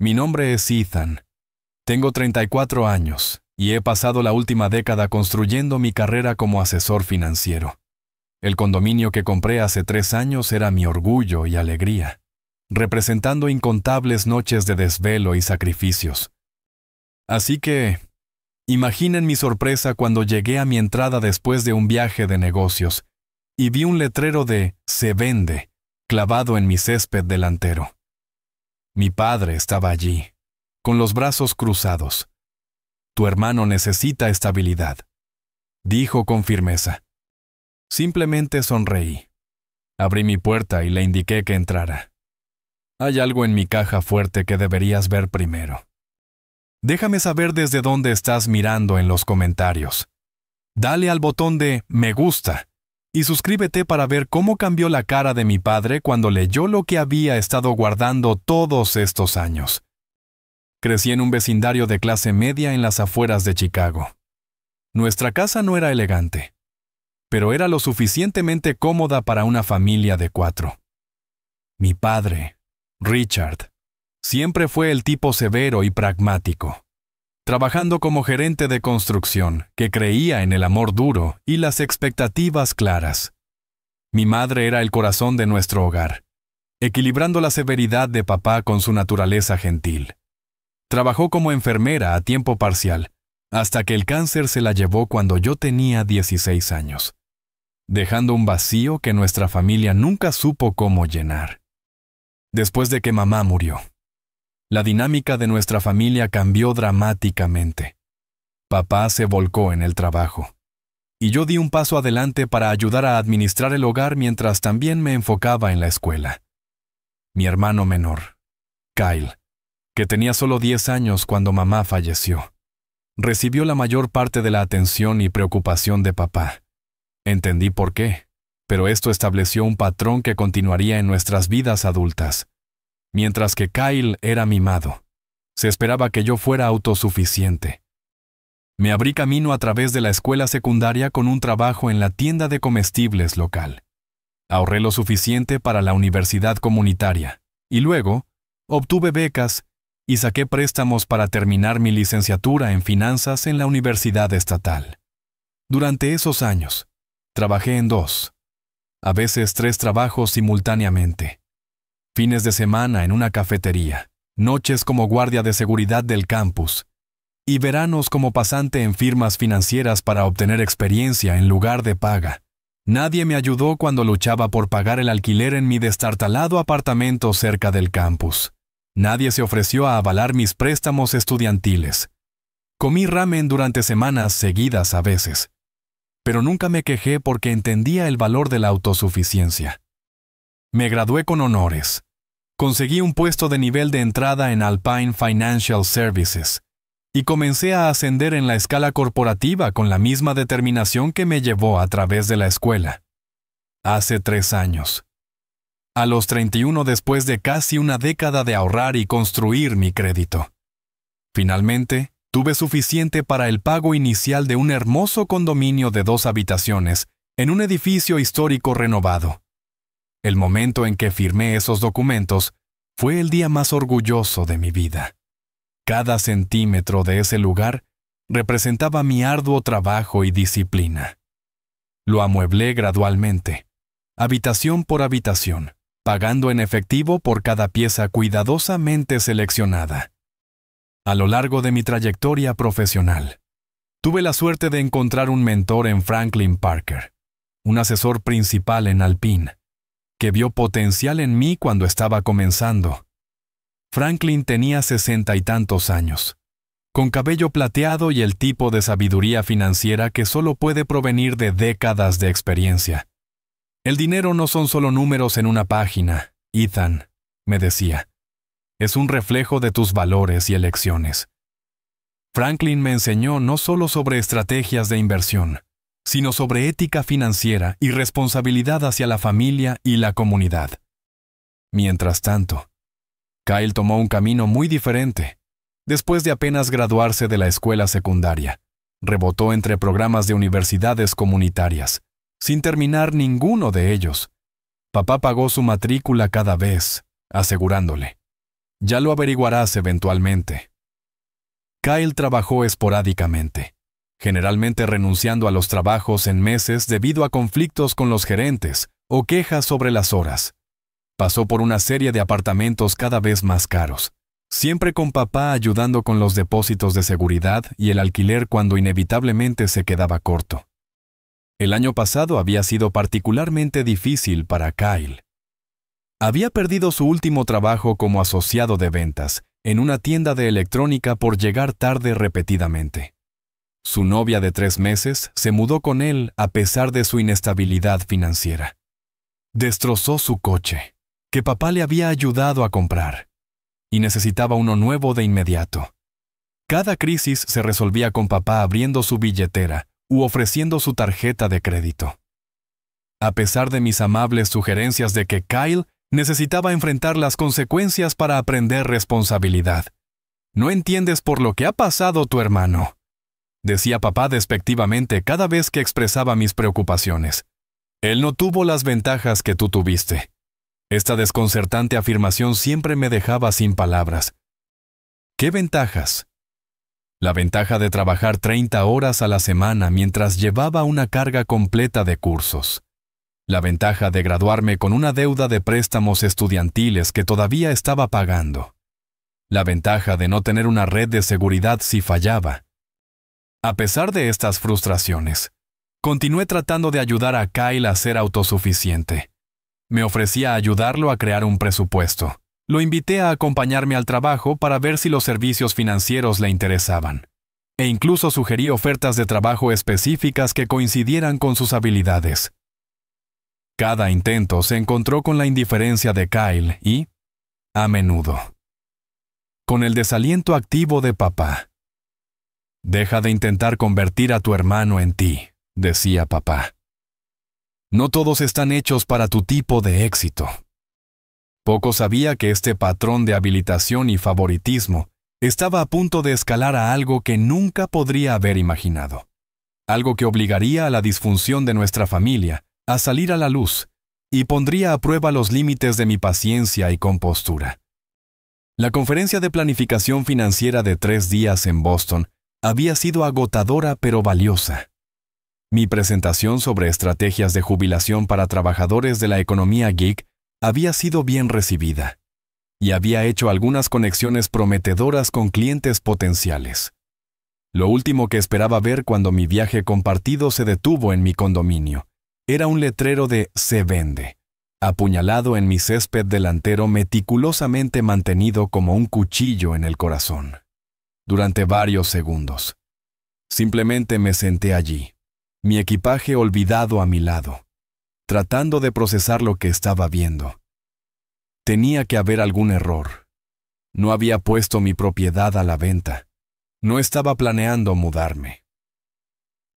Mi nombre es Ethan. Tengo 34 años y he pasado la última década construyendo mi carrera como asesor financiero. El condominio que compré hace 3 años era mi orgullo y alegría, representando incontables noches de desvelo y sacrificios. Así que, imaginen mi sorpresa cuando llegué a mi entrada después de un viaje de negocios y vi un letrero de "Se vende" clavado en mi césped delantero. Mi padre estaba allí, con los brazos cruzados. «Tu hermano necesita estabilidad», dijo con firmeza. Simplemente sonreí. Abrí mi puerta y le indiqué que entrara. «Hay algo en mi caja fuerte que deberías ver primero. Déjame saber desde dónde estás mirando en los comentarios. Dale al botón de "Me gusta" y suscríbete para ver cómo cambió la cara de mi padre cuando leyó lo que había estado guardando todos estos años. Crecí en un vecindario de clase media en las afueras de Chicago. Nuestra casa no era elegante, pero era lo suficientemente cómoda para una familia de 4. Mi padre, Richard, siempre fue el tipo severo y pragmático, trabajando como gerente de construcción que creía en el amor duro y las expectativas claras. Mi madre era el corazón de nuestro hogar, equilibrando la severidad de papá con su naturaleza gentil. Trabajó como enfermera a tiempo parcial, hasta que el cáncer se la llevó cuando yo tenía 16 años, dejando un vacío que nuestra familia nunca supo cómo llenar. Después de que mamá murió, la dinámica de nuestra familia cambió dramáticamente. Papá se volcó en el trabajo, y yo di un paso adelante para ayudar a administrar el hogar mientras también me enfocaba en la escuela. Mi hermano menor, Kyle, que tenía solo 10 años cuando mamá falleció, recibió la mayor parte de la atención y preocupación de papá. Entendí por qué, pero esto estableció un patrón que continuaría en nuestras vidas adultas. Mientras que Kyle era mimado, se esperaba que yo fuera autosuficiente. Me abrí camino a través de la escuela secundaria con un trabajo en la tienda de comestibles local. Ahorré lo suficiente para la universidad comunitaria y luego obtuve becas y saqué préstamos para terminar mi licenciatura en finanzas en la universidad estatal. Durante esos años, trabajé en 2, a veces 3 trabajos simultáneamente. Fines de semana en una cafetería, noches como guardia de seguridad del campus y veranos como pasante en firmas financieras para obtener experiencia en lugar de paga. Nadie me ayudó cuando luchaba por pagar el alquiler en mi destartalado apartamento cerca del campus. Nadie se ofreció a avalar mis préstamos estudiantiles. Comí ramen durante semanas seguidas a veces, pero nunca me quejé porque entendía el valor de la autosuficiencia. Me gradué con honores. Conseguí un puesto de nivel de entrada en Alpine Financial Services y comencé a ascender en la escala corporativa con la misma determinación que me llevó a través de la escuela. Hace 3 años. A los 31 después de casi una década de ahorrar y construir mi crédito. Finalmente, tuve suficiente para el pago inicial de un hermoso condominio de 2 habitaciones en un edificio histórico renovado. El momento en que firmé esos documentos fue el día más orgulloso de mi vida. Cada centímetro de ese lugar representaba mi arduo trabajo y disciplina. Lo amueblé gradualmente, habitación por habitación, pagando en efectivo por cada pieza cuidadosamente seleccionada. A lo largo de mi trayectoria profesional, tuve la suerte de encontrar un mentor en Franklin Parker, un asesor principal en Alpine, que vio potencial en mí cuando estaba comenzando. Franklin tenía 60 y tantos años, con cabello plateado y el tipo de sabiduría financiera que solo puede provenir de décadas de experiencia. El dinero no son solo números en una página, Ethan, me decía. Es un reflejo de tus valores y elecciones. Franklin me enseñó no solo sobre estrategias de inversión, sino sobre ética financiera y responsabilidad hacia la familia y la comunidad. Mientras tanto, Kyle tomó un camino muy diferente. Después de apenas graduarse de la escuela secundaria, rebotó entre programas de universidades comunitarias, sin terminar ninguno de ellos. Papá pagó su matrícula cada vez, asegurándole: Ya lo averiguarás eventualmente. Kyle trabajó esporádicamente, generalmente renunciando a los trabajos en meses debido a conflictos con los gerentes o quejas sobre las horas. Pasó por una serie de apartamentos cada vez más caros, siempre con papá ayudando con los depósitos de seguridad y el alquiler cuando inevitablemente se quedaba corto. El año pasado había sido particularmente difícil para Kyle. Había perdido su último trabajo como asociado de ventas en una tienda de electrónica por llegar tarde repetidamente. Su novia de 3 meses se mudó con él a pesar de su inestabilidad financiera. Destrozó su coche, que papá le había ayudado a comprar, y necesitaba uno nuevo de inmediato. Cada crisis se resolvía con papá abriendo su billetera u ofreciendo su tarjeta de crédito. A pesar de mis amables sugerencias de que Kyle necesitaba enfrentar las consecuencias para aprender responsabilidad. «No entiendes por lo que ha pasado tu hermano», decía papá despectivamente cada vez que expresaba mis preocupaciones. «Él no tuvo las ventajas que tú tuviste». Esta desconcertante afirmación siempre me dejaba sin palabras. ¿Qué ventajas? La ventaja de trabajar 30 horas a la semana mientras llevaba una carga completa de cursos. La ventaja de graduarme con una deuda de préstamos estudiantiles que todavía estaba pagando. La ventaja de no tener una red de seguridad si fallaba. A pesar de estas frustraciones, continué tratando de ayudar a Kyle a ser autosuficiente. Me ofrecía ayudarlo a crear un presupuesto. Lo invité a acompañarme al trabajo para ver si los servicios financieros le interesaban. E incluso sugerí ofertas de trabajo específicas que coincidieran con sus habilidades. Cada intento se encontró con la indiferencia de Kyle y, a menudo, con el desaliento activo de papá. «Deja de intentar convertir a tu hermano en ti», decía papá. «No todos están hechos para tu tipo de éxito». Poco sabía que este patrón de habilitación y favoritismo estaba a punto de escalar a algo que nunca podría haber imaginado. Algo que obligaría a la disfunción de nuestra familia a salir a la luz y pondría a prueba los límites de mi paciencia y compostura. La conferencia de planificación financiera de 3 días en Boston había sido agotadora pero valiosa. Mi presentación sobre estrategias de jubilación para trabajadores de la economía geek había sido bien recibida y había hecho algunas conexiones prometedoras con clientes potenciales. Lo último que esperaba ver cuando mi viaje compartido se detuvo en mi condominio era un letrero de «Se vende», apuñalado en mi césped delantero meticulosamente mantenido como un cuchillo en el corazón. Durante varios segundos. Simplemente me senté allí, mi equipaje olvidado a mi lado, tratando de procesar lo que estaba viendo. Tenía que haber algún error. No había puesto mi propiedad a la venta. No estaba planeando mudarme.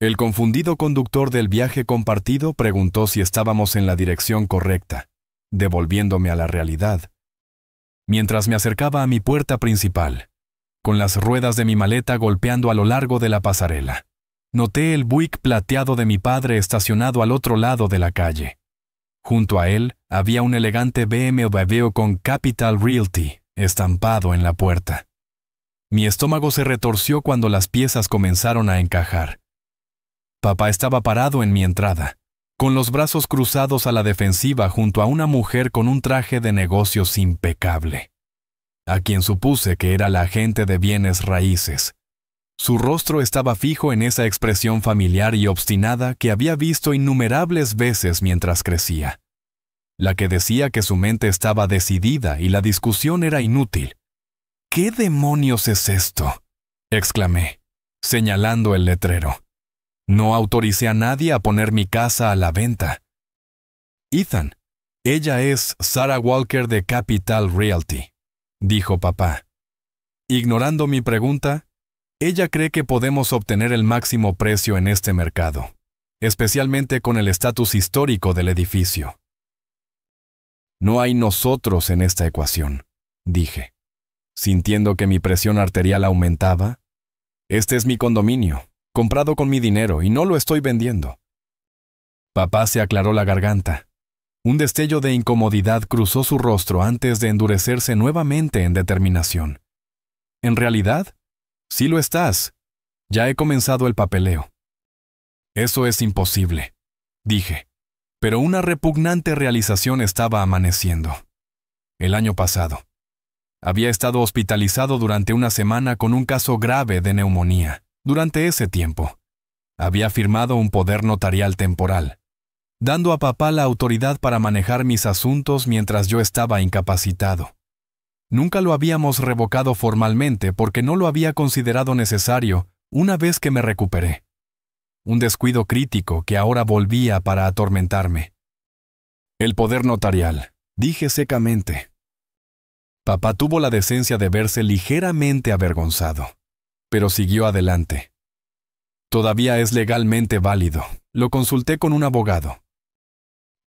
El confundido conductor del viaje compartido preguntó si estábamos en la dirección correcta, devolviéndome a la realidad. Mientras me acercaba a mi puerta principal, con las ruedas de mi maleta golpeando a lo largo de la pasarela, noté el Buick plateado de mi padre estacionado al otro lado de la calle. Junto a él había un elegante BMW con Capital Realty estampado en la puerta. Mi estómago se retorció cuando las piezas comenzaron a encajar. Papá estaba parado en mi entrada, con los brazos cruzados a la defensiva junto a una mujer con un traje de negocios impecable, a quien supuse que era la agente de bienes raíces. Su rostro estaba fijo en esa expresión familiar y obstinada que había visto innumerables veces mientras crecía, la que decía que su mente estaba decidida y la discusión era inútil. «¿Qué demonios es esto?», exclamé, señalando el letrero. «No autoricé a nadie a poner mi casa a la venta». «Ethan, ella es Sarah Walker de Capital Realty», dijo papá. Ignorando mi pregunta, «Ella cree que podemos obtener el máximo precio en este mercado, especialmente con el estatus histórico del edificio». «No hay nosotros en esta ecuación», dije, sintiendo que mi presión arterial aumentaba. «Este es mi condominio, comprado con mi dinero y no lo estoy vendiendo». Papá se aclaró la garganta. Un destello de incomodidad cruzó su rostro antes de endurecerse nuevamente en determinación. En realidad, sí lo estás. Ya he comenzado el papeleo. Eso es imposible, dije. Pero una repugnante realización estaba amaneciendo. El año pasado. Había estado hospitalizado durante una semana con un caso grave de neumonía. Durante ese tiempo, había firmado un poder notarial temporal, dando a papá la autoridad para manejar mis asuntos mientras yo estaba incapacitado. Nunca lo habíamos revocado formalmente porque no lo había considerado necesario una vez que me recuperé. Un descuido crítico que ahora volvía para atormentarme. El poder notarial, dije secamente. Papá tuvo la decencia de verse ligeramente avergonzado, pero siguió adelante. Todavía es legalmente válido. Lo consulté con un abogado.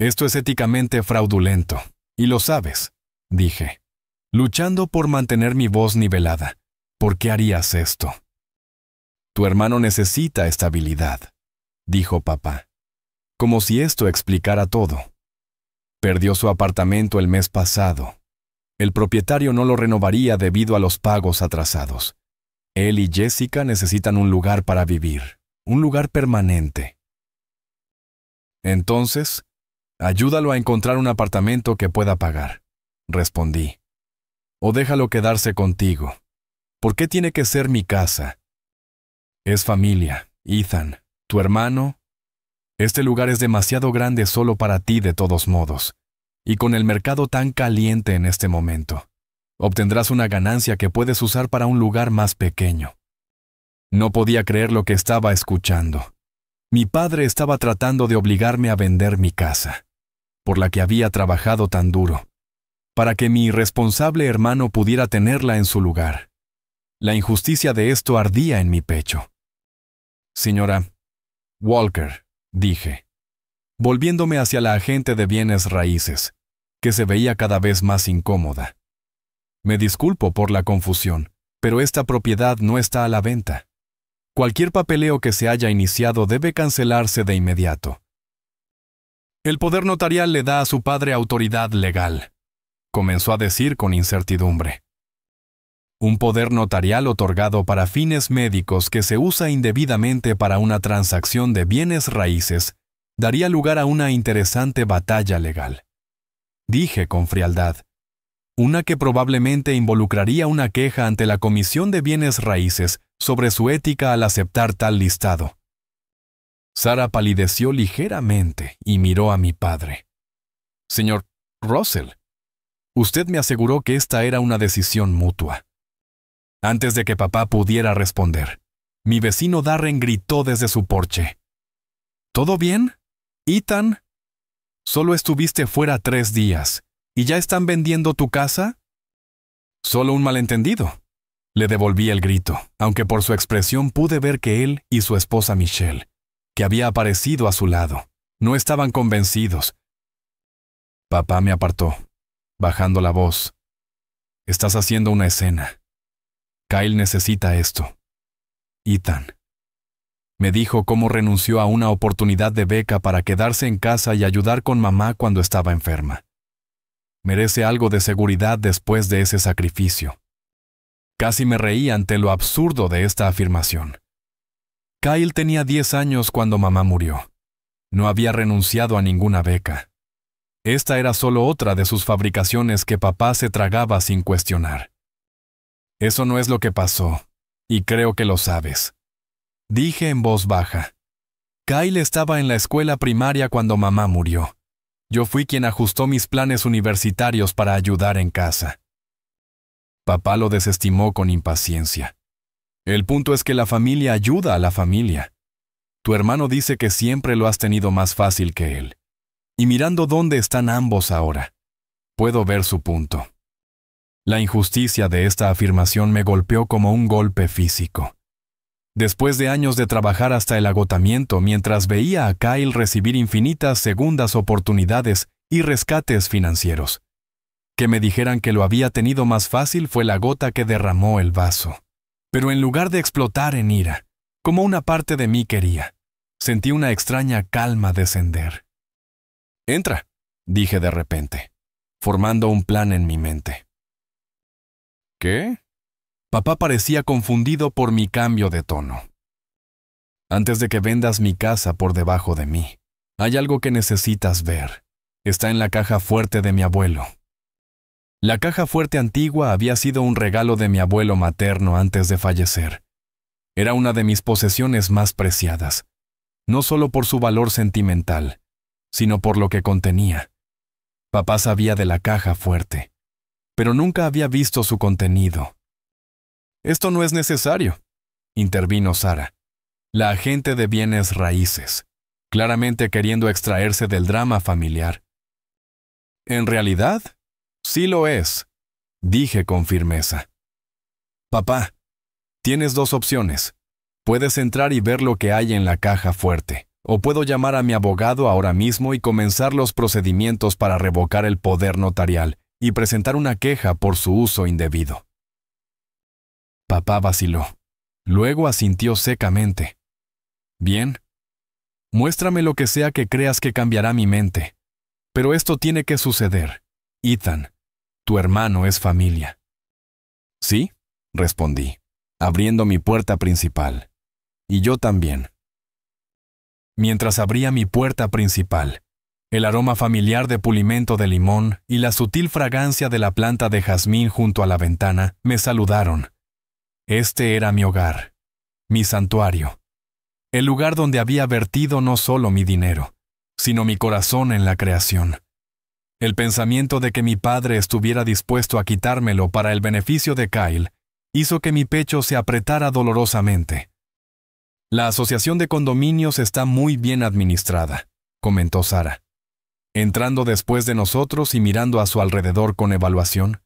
Esto es éticamente fraudulento, y lo sabes, dije, luchando por mantener mi voz nivelada. ¿Por qué harías esto? Tu hermano necesita estabilidad, dijo papá, como si esto explicara todo. Perdió su apartamento el mes pasado. El propietario no lo renovaría debido a los pagos atrasados. Él y Jessica necesitan un lugar para vivir, un lugar permanente. Entonces, ayúdalo a encontrar un apartamento que pueda pagar, respondí. O déjalo quedarse contigo. ¿Por qué tiene que ser mi casa? Es familia, Ethan, tu hermano. Este lugar es demasiado grande solo para ti de todos modos, y con el mercado tan caliente en este momento, obtendrás una ganancia que puedes usar para un lugar más pequeño. No podía creer lo que estaba escuchando. Mi padre estaba tratando de obligarme a vender mi casa, por la que había trabajado tan duro, para que mi irresponsable hermano pudiera tenerla en su lugar. La injusticia de esto ardía en mi pecho. Señora Walker, dije, volviéndome hacia la agente de bienes raíces, que se veía cada vez más incómoda. Me disculpo por la confusión, pero esta propiedad no está a la venta. Cualquier papeleo que se haya iniciado debe cancelarse de inmediato. El poder notarial le da a su padre autoridad legal, comenzó a decir con incertidumbre. Un poder notarial otorgado para fines médicos que se usa indebidamente para una transacción de bienes raíces daría lugar a una interesante batalla legal. Dije con frialdad, una que probablemente involucraría una queja ante la Comisión de Bienes Raíces sobre su ética al aceptar tal listado. Sara palideció ligeramente y miró a mi padre. Señor Russell, usted me aseguró que esta era una decisión mutua. Antes de que papá pudiera responder, mi vecino Darren gritó desde su porche. ¿Todo bien, Ethan? Solo estuviste fuera 3 días, ¿y ya están vendiendo tu casa? Solo un malentendido. Le devolví el grito, aunque por su expresión pude ver que él y su esposa Michelle, que había aparecido a su lado, no estaban convencidos. Papá me apartó, bajando la voz. Estás haciendo una escena. Kyle necesita esto. Ethan. Me dijo cómo renunció a una oportunidad de beca para quedarse en casa y ayudar con mamá cuando estaba enferma. Merece algo de seguridad después de ese sacrificio. Casi me reí ante lo absurdo de esta afirmación. Kyle tenía 10 años cuando mamá murió. No había renunciado a ninguna beca. Esta era solo otra de sus fabricaciones que papá se tragaba sin cuestionar. Eso no es lo que pasó, y creo que lo sabes. Dije en voz baja. Kyle estaba en la escuela primaria cuando mamá murió. Yo fui quien ajustó mis planes universitarios para ayudar en casa. Papá lo desestimó con impaciencia. El punto es que la familia ayuda a la familia. Tu hermano dice que siempre lo has tenido más fácil que él. Y mirando dónde están ambos ahora, puedo ver su punto. La injusticia de esta afirmación me golpeó como un golpe físico. Después de años de trabajar hasta el agotamiento mientras veía a Kyle recibir infinitas segundas oportunidades y rescates financieros, que me dijeran que lo había tenido más fácil fue la gota que derramó el vaso. Pero en lugar de explotar en ira, como una parte de mí quería, sentí una extraña calma descender. «Entra», dije de repente, formando un plan en mi mente. ¿Qué? Papá parecía confundido por mi cambio de tono. Antes de que vendas mi casa por debajo de mí, hay algo que necesitas ver. Está en la caja fuerte de mi abuelo. La caja fuerte antigua había sido un regalo de mi abuelo materno antes de fallecer. Era una de mis posesiones más preciadas, no solo por su valor sentimental, sino por lo que contenía. Papá sabía de la caja fuerte, pero nunca había visto su contenido. «Esto no es necesario», intervino Sara, la agente de bienes raíces, claramente queriendo extraerse del drama familiar. «En realidad, sí lo es», dije con firmeza. «Papá, tienes dos opciones. Puedes entrar y ver lo que hay en la caja fuerte, o puedo llamar a mi abogado ahora mismo y comenzar los procedimientos para revocar el poder notarial y presentar una queja por su uso indebido». Papá vaciló. Luego asintió secamente. «Bien. Muéstrame lo que sea que creas que cambiará mi mente. Pero esto tiene que suceder. Ethan, tu hermano es familia». «Sí», respondí, abriendo mi puerta principal. «Y yo también». Mientras abría mi puerta principal, el aroma familiar de pulimento de limón y la sutil fragancia de la planta de jazmín junto a la ventana me saludaron. Este era mi hogar, mi santuario, el lugar donde había vertido no solo mi dinero, sino mi corazón en la creación. El pensamiento de que mi padre estuviera dispuesto a quitármelo para el beneficio de Kyle hizo que mi pecho se apretara dolorosamente. «La asociación de condominios está muy bien administrada», comentó Sara, entrando después de nosotros y mirando a su alrededor con evaluación.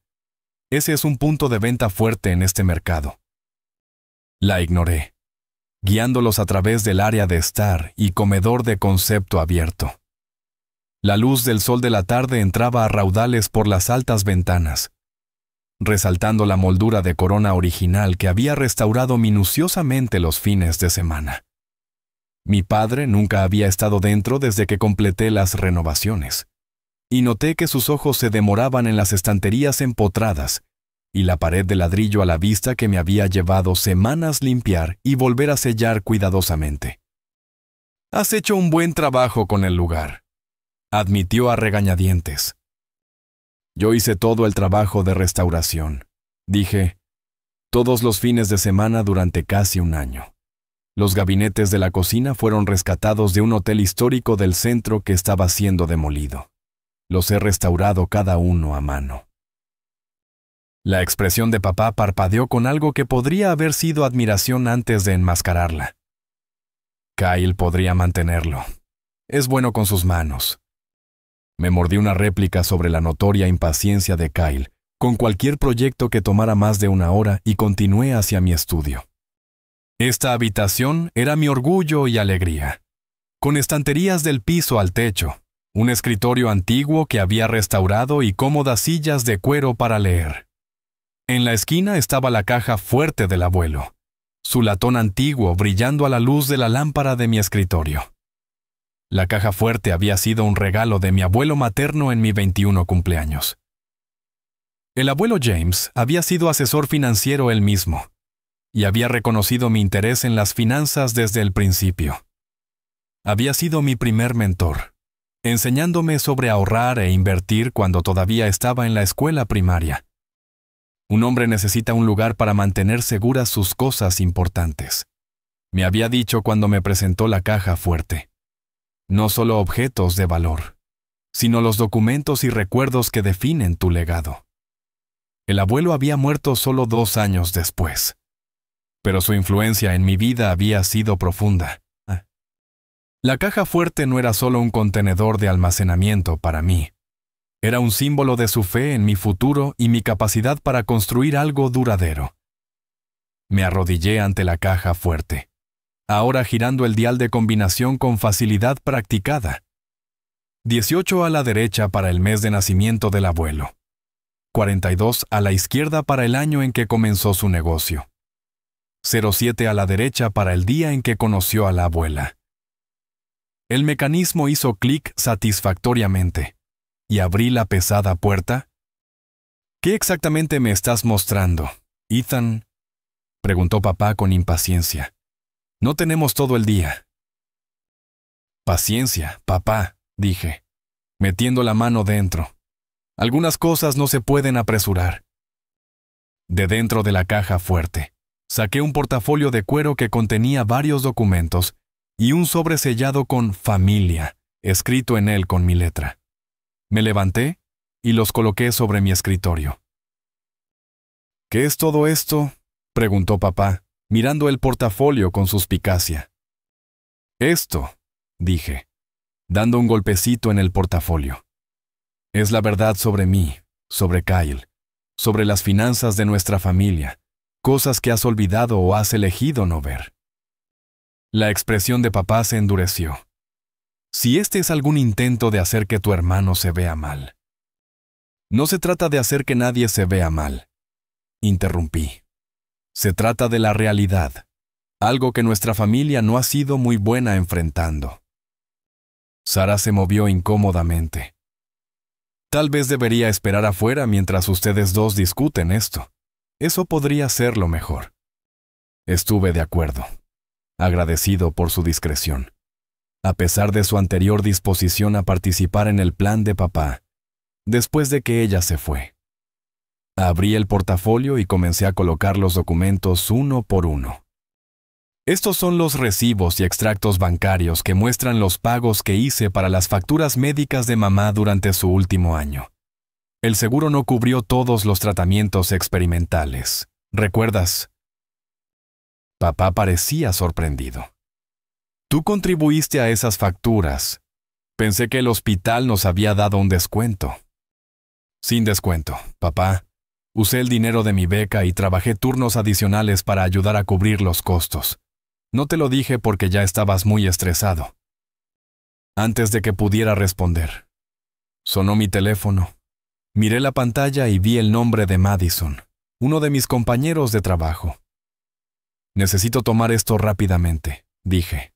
«Ese es un punto de venta fuerte en este mercado». La ignoré, guiándolos a través del área de estar y comedor de concepto abierto. La luz del sol de la tarde entraba a raudales por las altas ventanas, resaltando la moldura de corona original que había restaurado minuciosamente los fines de semana. Mi padre nunca había estado dentro desde que completé las renovaciones, y noté que sus ojos se demoraban en las estanterías empotradas y la pared de ladrillo a la vista que me había llevado semanas limpiar y volver a sellar cuidadosamente. «Has hecho un buen trabajo con el lugar», admitió a regañadientes. «Yo hice todo el trabajo de restauración», dije, «todos los fines de semana durante casi un año. Los gabinetes de la cocina fueron rescatados de un hotel histórico del centro que estaba siendo demolido. Los he restaurado cada uno a mano». La expresión de papá parpadeó con algo que podría haber sido admiración antes de enmascararla. «Kyle podría mantenerlo. Es bueno con sus manos». Me mordí una réplica sobre la notoria impaciencia de Kyle con cualquier proyecto que tomara más de una hora y continué hacia mi estudio. Esta habitación era mi orgullo y alegría, con estanterías del piso al techo, un escritorio antiguo que había restaurado y cómodas sillas de cuero para leer. En la esquina estaba la caja fuerte del abuelo, su latón antiguo brillando a la luz de la lámpara de mi escritorio. La caja fuerte había sido un regalo de mi abuelo materno en mi 21 cumpleaños. El abuelo James había sido asesor financiero él mismo, y había reconocido mi interés en las finanzas desde el principio. Había sido mi primer mentor, enseñándome sobre ahorrar e invertir cuando todavía estaba en la escuela primaria. Un hombre necesita un lugar para mantener seguras sus cosas importantes, me había dicho cuando me presentó la caja fuerte. No solo objetos de valor, sino los documentos y recuerdos que definen tu legado. El abuelo había muerto solo 2 años después, pero su influencia en mi vida había sido profunda. La caja fuerte no era solo un contenedor de almacenamiento para mí. Era un símbolo de su fe en mi futuro y mi capacidad para construir algo duradero. Me arrodillé ante la caja fuerte, ahora girando el dial de combinación con facilidad practicada. 18 a la derecha para el mes de nacimiento del abuelo. 42 a la izquierda para el año en que comenzó su negocio. 07 a la derecha para el día en que conoció a la abuela. El mecanismo hizo clic satisfactoriamente. y abrí la pesada puerta. ¿Qué exactamente me estás mostrando, Ethan?, preguntó papá con impaciencia. No tenemos todo el día. Paciencia, papá, dije, metiendo la mano dentro. Algunas cosas no se pueden apresurar. De dentro de la caja fuerte, saqué un portafolio de cuero que contenía varios documentos y un sobre sellado con familia, escrito en él con mi letra. Me levanté y los coloqué sobre mi escritorio. ¿Qué es todo esto?, preguntó papá, mirando el portafolio con suspicacia. Esto, dije, dando un golpecito en el portafolio. Es la verdad sobre mí, sobre Kyle, sobre las finanzas de nuestra familia, cosas que has olvidado o has elegido no ver. La expresión de papá se endureció. Si este es algún intento de hacer que tu hermano se vea mal. No se trata de hacer que nadie se vea mal, interrumpí. Se trata de la realidad, algo que nuestra familia no ha sido muy buena enfrentando. Sara se movió incómodamente. Tal vez debería esperar afuera mientras ustedes dos discuten esto. Eso podría ser lo mejor. Estuve de acuerdo, agradecido por su discreción. A pesar de su anterior disposición a participar en el plan de papá, después de que ella se fue. Abrí el portafolio y comencé a colocar los documentos uno por uno. Estos son los recibos y extractos bancarios que muestran los pagos que hice para las facturas médicas de mamá durante su último año. El seguro no cubrió todos los tratamientos experimentales. ¿Recuerdas? Papá parecía sorprendido. Tú contribuiste a esas facturas. Pensé que el hospital nos había dado un descuento. Sin descuento, papá. Usé el dinero de mi beca y trabajé turnos adicionales para ayudar a cubrir los costos. No te lo dije porque ya estabas muy estresado. Antes de que pudiera responder, sonó mi teléfono. Miré la pantalla y vi el nombre de Madison, uno de mis compañeros de trabajo. Necesito tomar esto rápidamente, dije,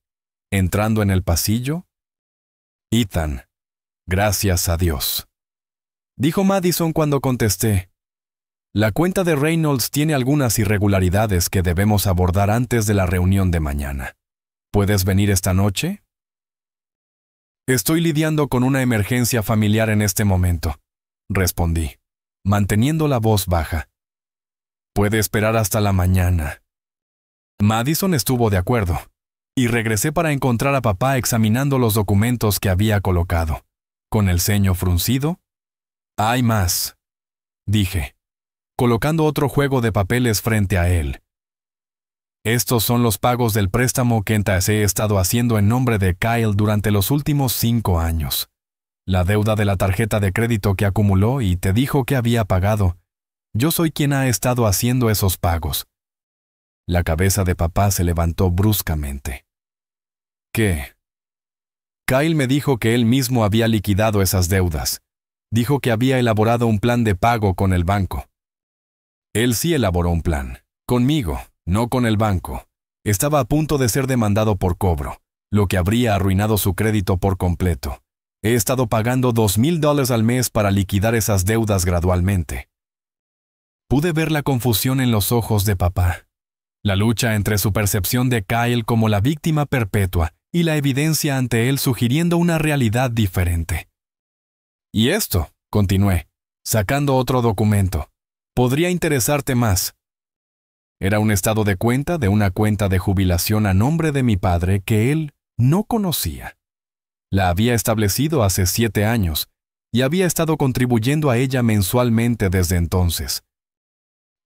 entrando en el pasillo. Ethan, gracias a Dios, dijo Madison cuando contesté. La cuenta de Reynolds tiene algunas irregularidades que debemos abordar antes de la reunión de mañana. ¿Puedes venir esta noche? Estoy lidiando con una emergencia familiar en este momento, respondí, manteniendo la voz baja. Puede esperar hasta la mañana. Madison estuvo de acuerdo, y regresé para encontrar a papá examinando los documentos que había colocado. Con el ceño fruncido. Hay más, dije, colocando otro juego de papeles frente a él. Estos son los pagos del préstamo que he estado haciendo en nombre de Kyle durante los últimos 5 años. La deuda de la tarjeta de crédito que acumuló y te dijo que había pagado. Yo soy quien ha estado haciendo esos pagos. La cabeza de papá se levantó bruscamente. ¿Qué? Kyle me dijo que él mismo había liquidado esas deudas. Dijo que había elaborado un plan de pago con el banco. Él sí elaboró un plan. Conmigo, no con el banco. Estaba a punto de ser demandado por cobro, lo que habría arruinado su crédito por completo. He estado pagando $2,000 al mes para liquidar esas deudas gradualmente. Pude ver la confusión en los ojos de papá. La lucha entre su percepción de Kyle como la víctima perpetua y la evidencia ante él sugiriendo una realidad diferente. Y esto, continué, sacando otro documento, podría interesarte más. Era un estado de cuenta de una cuenta de jubilación a nombre de mi padre que él no conocía. La había establecido hace 7 años y había estado contribuyendo a ella mensualmente desde entonces.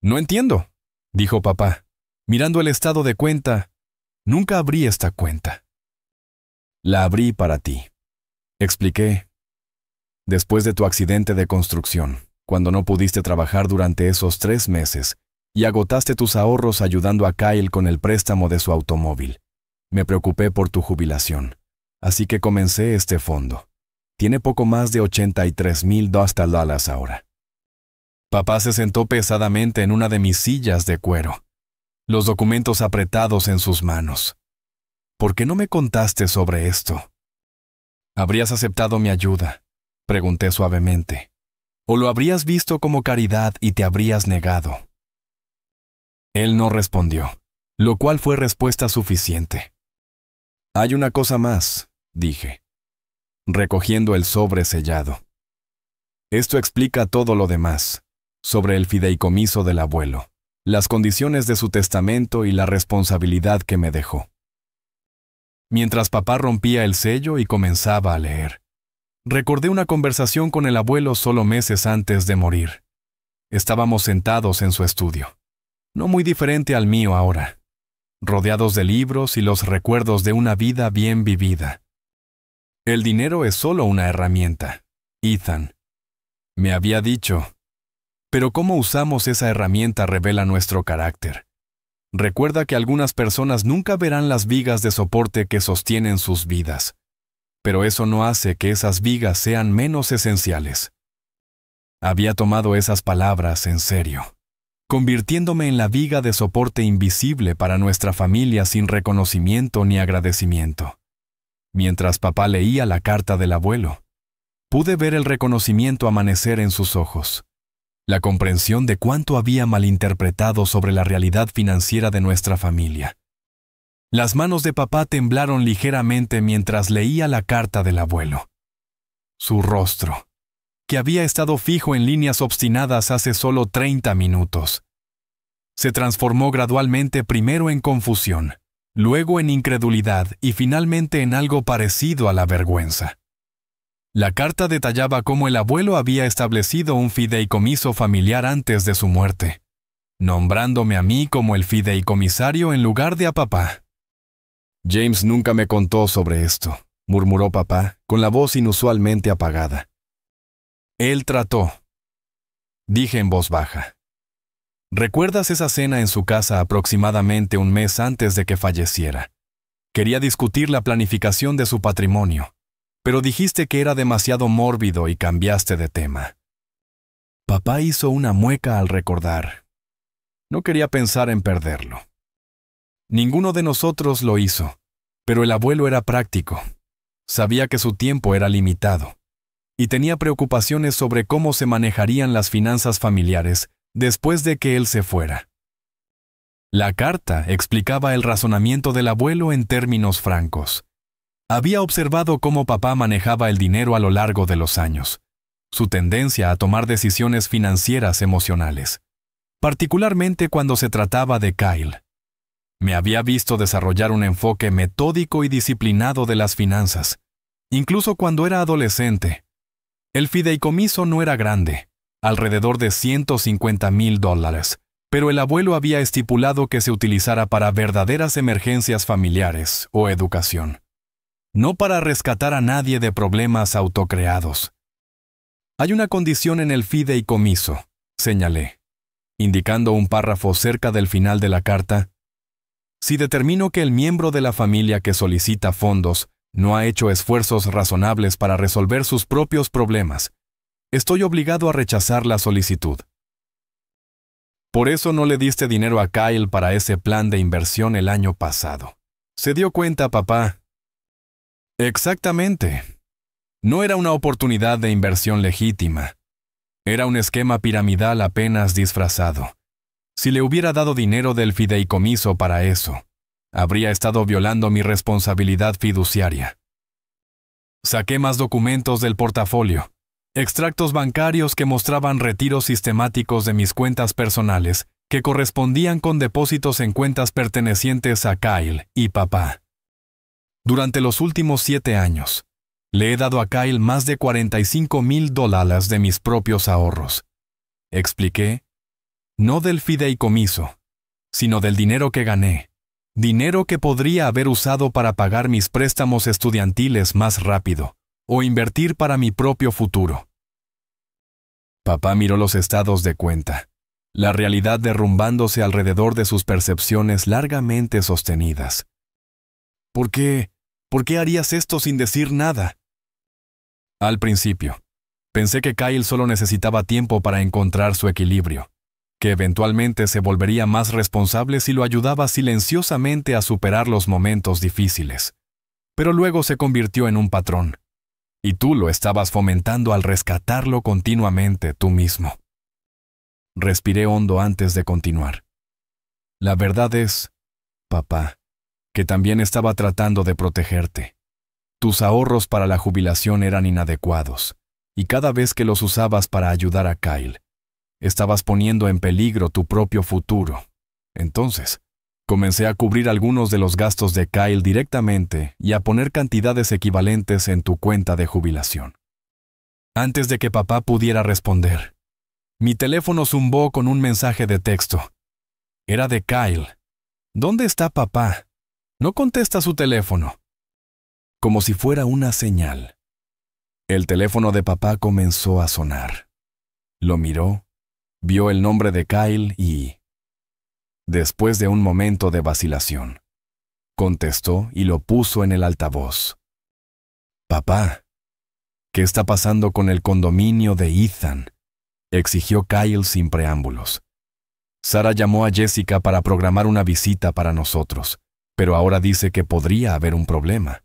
No entiendo, dijo papá, mirando el estado de cuenta. Nunca abrí esta cuenta. La abrí para ti, expliqué. Después de tu accidente de construcción, cuando no pudiste trabajar durante esos 3 meses y agotaste tus ahorros ayudando a Kyle con el préstamo de su automóvil, me preocupé por tu jubilación, así que comencé este fondo. Tiene poco más de $83,000 ahora. Papá se sentó pesadamente en una de mis sillas de cuero, los documentos apretados en sus manos. ¿Por qué no me contaste sobre esto? Habrías aceptado mi ayuda. Pregunté suavemente. ¿O lo habrías visto como caridad y te habrías negado? Él no respondió, lo cual fue respuesta suficiente. Hay una cosa más, dije, recogiendo el sobre sellado. Esto explica todo lo demás, sobre el fideicomiso del abuelo, las condiciones de su testamento y la responsabilidad que me dejó. Mientras papá rompía el sello y comenzaba a leer, recordé una conversación con el abuelo solo meses antes de morir. Estábamos sentados en su estudio, no muy diferente al mío ahora, rodeados de libros y los recuerdos de una vida bien vivida. El dinero es solo una herramienta, Ethan, me había dicho, pero cómo usamos esa herramienta revela nuestro carácter. Recuerda que algunas personas nunca verán las vigas de soporte que sostienen sus vidas, pero eso no hace que esas vigas sean menos esenciales. Había tomado esas palabras en serio, convirtiéndome en la viga de soporte invisible para nuestra familia sin reconocimiento ni agradecimiento. Mientras papá leía la carta del abuelo, pude ver el reconocimiento amanecer en sus ojos, la comprensión de cuánto había malinterpretado sobre la realidad financiera de nuestra familia. Las manos de papá temblaron ligeramente mientras leía la carta del abuelo. Su rostro, que había estado fijo en líneas obstinadas hace solo 30 minutos, se transformó gradualmente primero en confusión, luego en incredulidad y finalmente en algo parecido a la vergüenza. La carta detallaba cómo el abuelo había establecido un fideicomiso familiar antes de su muerte, nombrándome a mí como el fideicomisario en lugar de a papá. James nunca me contó sobre esto, murmuró papá, con la voz inusualmente apagada. Él trató. Dije en voz baja. ¿Recuerdas esa cena en su casa aproximadamente un mes antes de que falleciera? Quería discutir la planificación de su patrimonio, pero dijiste que era demasiado mórbido y cambiaste de tema. Papá hizo una mueca al recordar. No quería pensar en perderlo. Ninguno de nosotros lo hizo, pero el abuelo era práctico. Sabía que su tiempo era limitado, y tenía preocupaciones sobre cómo se manejarían las finanzas familiares después de que él se fuera. La carta explicaba el razonamiento del abuelo en términos francos. Había observado cómo papá manejaba el dinero a lo largo de los años, su tendencia a tomar decisiones financieras emocionales, particularmente cuando se trataba de Kyle. Me había visto desarrollar un enfoque metódico y disciplinado de las finanzas, incluso cuando era adolescente. El fideicomiso no era grande, alrededor de $150,000, pero el abuelo había estipulado que se utilizara para verdaderas emergencias familiares o educación, no para rescatar a nadie de problemas autocreados. Hay una condición en el fideicomiso, señalé, indicando un párrafo cerca del final de la carta. Si determino que el miembro de la familia que solicita fondos no ha hecho esfuerzos razonables para resolver sus propios problemas, estoy obligado a rechazar la solicitud. Por eso no le diste dinero a Kyle para ese plan de inversión el año pasado. ¿Se dio cuenta, papá? Exactamente. No era una oportunidad de inversión legítima. Era un esquema piramidal apenas disfrazado. Si le hubiera dado dinero del fideicomiso para eso, habría estado violando mi responsabilidad fiduciaria. Saqué más documentos del portafolio, extractos bancarios que mostraban retiros sistemáticos de mis cuentas personales que correspondían con depósitos en cuentas pertenecientes a Kyle y papá. Durante los últimos 7 años, le he dado a Kyle más de $45,000 de mis propios ahorros. Expliqué. No del fideicomiso, sino del dinero que gané, dinero que podría haber usado para pagar mis préstamos estudiantiles más rápido o invertir para mi propio futuro. Papá miró los estados de cuenta, la realidad derrumbándose alrededor de sus percepciones largamente sostenidas. ¿Por qué harías esto sin decir nada? Al principio, pensé que Kyle solo necesitaba tiempo para encontrar su equilibrio, que eventualmente se volvería más responsable si lo ayudaba silenciosamente a superar los momentos difíciles. Pero luego se convirtió en un patrón. Y tú lo estabas fomentando al rescatarlo continuamente tú mismo. Respiré hondo antes de continuar. La verdad es, papá, que también estaba tratando de protegerte. Tus ahorros para la jubilación eran inadecuados, y cada vez que los usabas para ayudar a Kyle, estabas poniendo en peligro tu propio futuro. Entonces, comencé a cubrir algunos de los gastos de Kyle directamente y a poner cantidades equivalentes en tu cuenta de jubilación. Antes de que papá pudiera responder, mi teléfono zumbó con un mensaje de texto. Era de Kyle. ¿Dónde está papá? No contesta su teléfono. Como si fuera una señal. El teléfono de papá comenzó a sonar. Lo miró, vio el nombre de Kyle y, después de un momento de vacilación, contestó y lo puso en el altavoz. Papá, ¿qué está pasando con el condominio de Ethan?, exigió Kyle sin preámbulos. Sara llamó a Jessica para programar una visita para nosotros, pero ahora dice que podría haber un problema.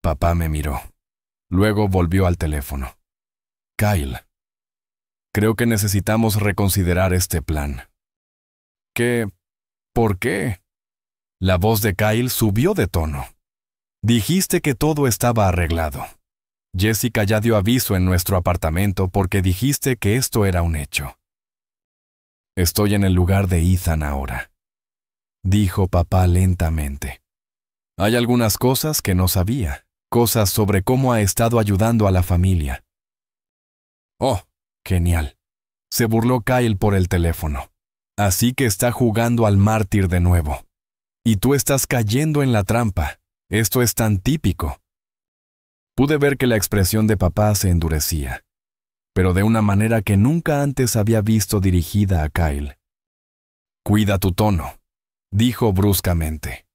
Papá me miró. Luego volvió al teléfono. Kyle, creo que necesitamos reconsiderar este plan. ¿Qué? ¿Por qué? La voz de Kyle subió de tono. Dijiste que todo estaba arreglado. Jessica ya dio aviso en nuestro apartamento porque dijiste que esto era un hecho. Estoy en el lugar de Ethan ahora, dijo papá lentamente. Hay algunas cosas que no sabía, cosas sobre cómo ha estado ayudando a la familia. Oh, genial. Se burló Kyle por el teléfono. Así que está jugando al mártir de nuevo. Y tú estás cayendo en la trampa. Esto es tan típico. Pude ver que la expresión de papá se endurecía, pero de una manera que nunca antes había visto dirigida a Kyle. Cuida tu tono, dijo bruscamente.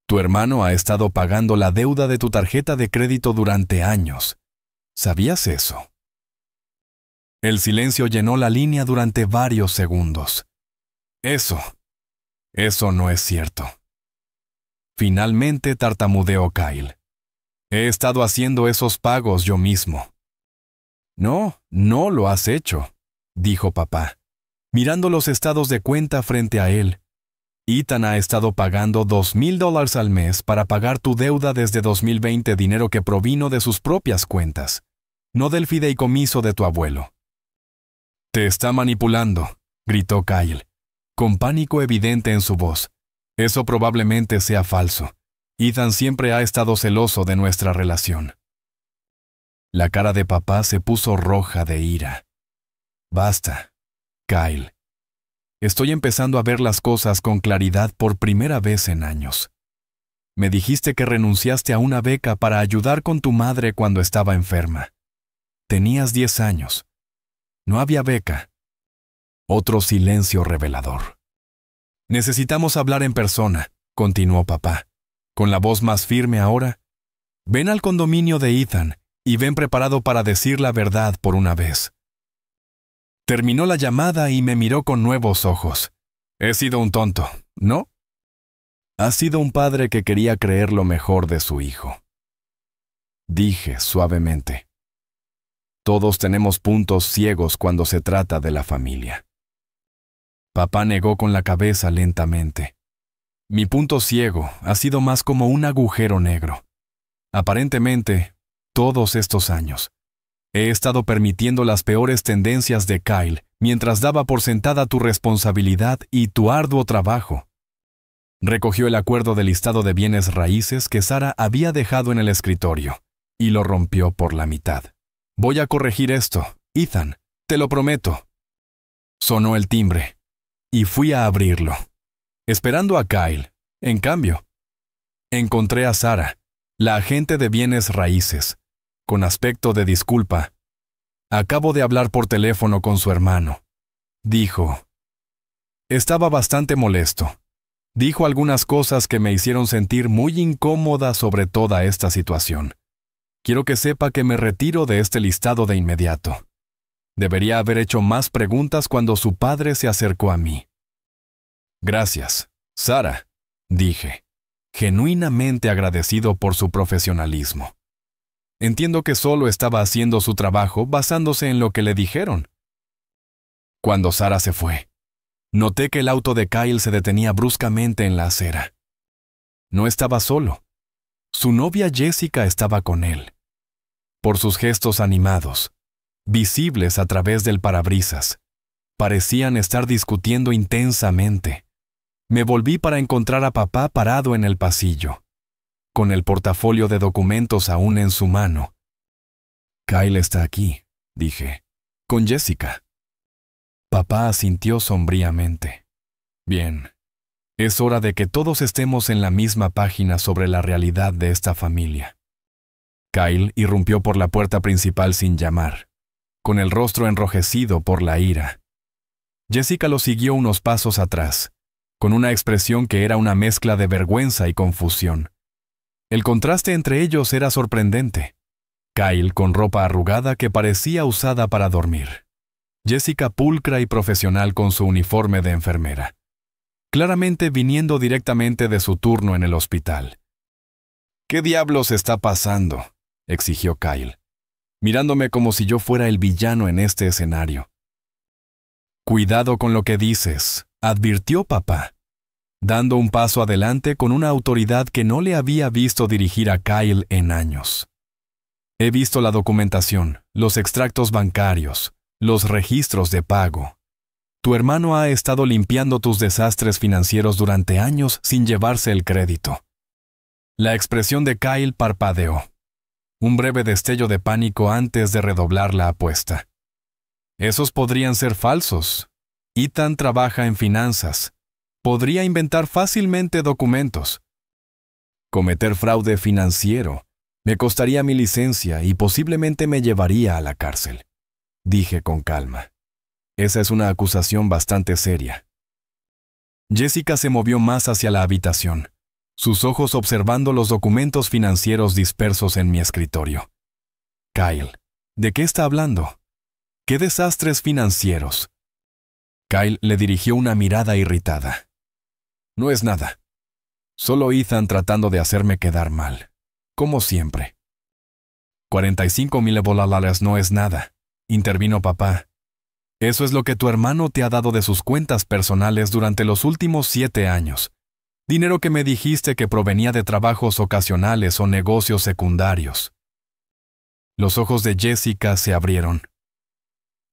Tu hermano ha estado pagando la deuda de tu tarjeta de crédito durante años. ¿Sabías eso? El silencio llenó la línea durante varios segundos. Eso no es cierto. Finalmente tartamudeó Kyle. He estado haciendo esos pagos yo mismo. No lo has hecho, dijo papá, mirando los estados de cuenta frente a él. Ethan ha estado pagando $2,000 al mes para pagar tu deuda desde 2020, dinero que provino de sus propias cuentas, no del fideicomiso de tu abuelo. Te está manipulando, gritó Kyle, con pánico evidente en su voz. Eso probablemente sea falso. Ethan siempre ha estado celoso de nuestra relación. La cara de papá se puso roja de ira. Basta, Kyle. Estoy empezando a ver las cosas con claridad por primera vez en años. Me dijiste que renunciaste a una beca para ayudar con tu madre cuando estaba enferma. Tenías 10 años. No había beca. Otro silencio revelador. Necesitamos hablar en persona, continuó papá, con la voz más firme ahora. Ven al condominio de Ethan y ven preparado para decir la verdad por una vez. Terminó la llamada y me miró con nuevos ojos. He sido un tonto, ¿no? Has sido un padre que quería creer lo mejor de su hijo. Dije suavemente. Todos tenemos puntos ciegos cuando se trata de la familia. Papá negó con la cabeza lentamente. Mi punto ciego ha sido más como un agujero negro. Aparentemente, todos estos años, he estado permitiendo las peores tendencias de Kyle mientras daba por sentada tu responsabilidad y tu arduo trabajo. Recogió el acuerdo de listado de bienes raíces que Sara había dejado en el escritorio y lo rompió por la mitad. Voy a corregir esto, Ethan, te lo prometo. Sonó el timbre y fui a abrirlo. Esperando a Kyle, en cambio, encontré a Sara, la agente de bienes raíces, con aspecto de disculpa. Acabo de hablar por teléfono con su hermano, dijo. Estaba bastante molesto. Dijo algunas cosas que me hicieron sentir muy incómoda sobre toda esta situación. Quiero que sepa que me retiro de este listado de inmediato. Debería haber hecho más preguntas cuando su padre se acercó a mí. Gracias, Sara, dije, genuinamente agradecido por su profesionalismo. Entiendo que solo estaba haciendo su trabajo basándose en lo que le dijeron. Cuando Sara se fue, noté que el auto de Kyle se detenía bruscamente en la acera. No estaba solo. Su novia Jessica estaba con él. Por sus gestos animados, visibles a través del parabrisas, parecían estar discutiendo intensamente. Me volví para encontrar a papá parado en el pasillo, con el portafolio de documentos aún en su mano. Kyle está aquí, dije, con Jessica. Papá asintió sombríamente. Bien, es hora de que todos estemos en la misma página sobre la realidad de esta familia. Kyle irrumpió por la puerta principal sin llamar, con el rostro enrojecido por la ira. Jessica lo siguió unos pasos atrás, con una expresión que era una mezcla de vergüenza y confusión. El contraste entre ellos era sorprendente. Kyle con ropa arrugada que parecía usada para dormir. Jessica pulcra y profesional con su uniforme de enfermera, claramente viniendo directamente de su turno en el hospital. ¿Qué diablos está pasando?, exigió Kyle, mirándome como si yo fuera el villano en este escenario. Cuidado con lo que dices, advirtió papá, dando un paso adelante con una autoridad que no le había visto dirigir a Kyle en años. He visto la documentación, los extractos bancarios, los registros de pago. Tu hermano ha estado limpiando tus desastres financieros durante años sin llevarse el crédito. La expresión de Kyle parpadeó. Un breve destello de pánico antes de redoblar la apuesta. Esos podrían ser falsos. Ethan trabaja en finanzas. Podría inventar fácilmente documentos. Cometer fraude financiero me costaría mi licencia y posiblemente me llevaría a la cárcel, dije con calma. Esa es una acusación bastante seria. Jessica se movió más hacia la habitación, sus ojos observando los documentos financieros dispersos en mi escritorio. Kyle, ¿de qué está hablando? ¿Qué desastres financieros? Kyle le dirigió una mirada irritada. No es nada. Solo Ethan tratando de hacerme quedar mal, como siempre. $45,000 no es nada, intervino papá. Eso es lo que tu hermano te ha dado de sus cuentas personales durante los últimos 7 años. Dinero que me dijiste que provenía de trabajos ocasionales o negocios secundarios. Los ojos de Jessica se abrieron.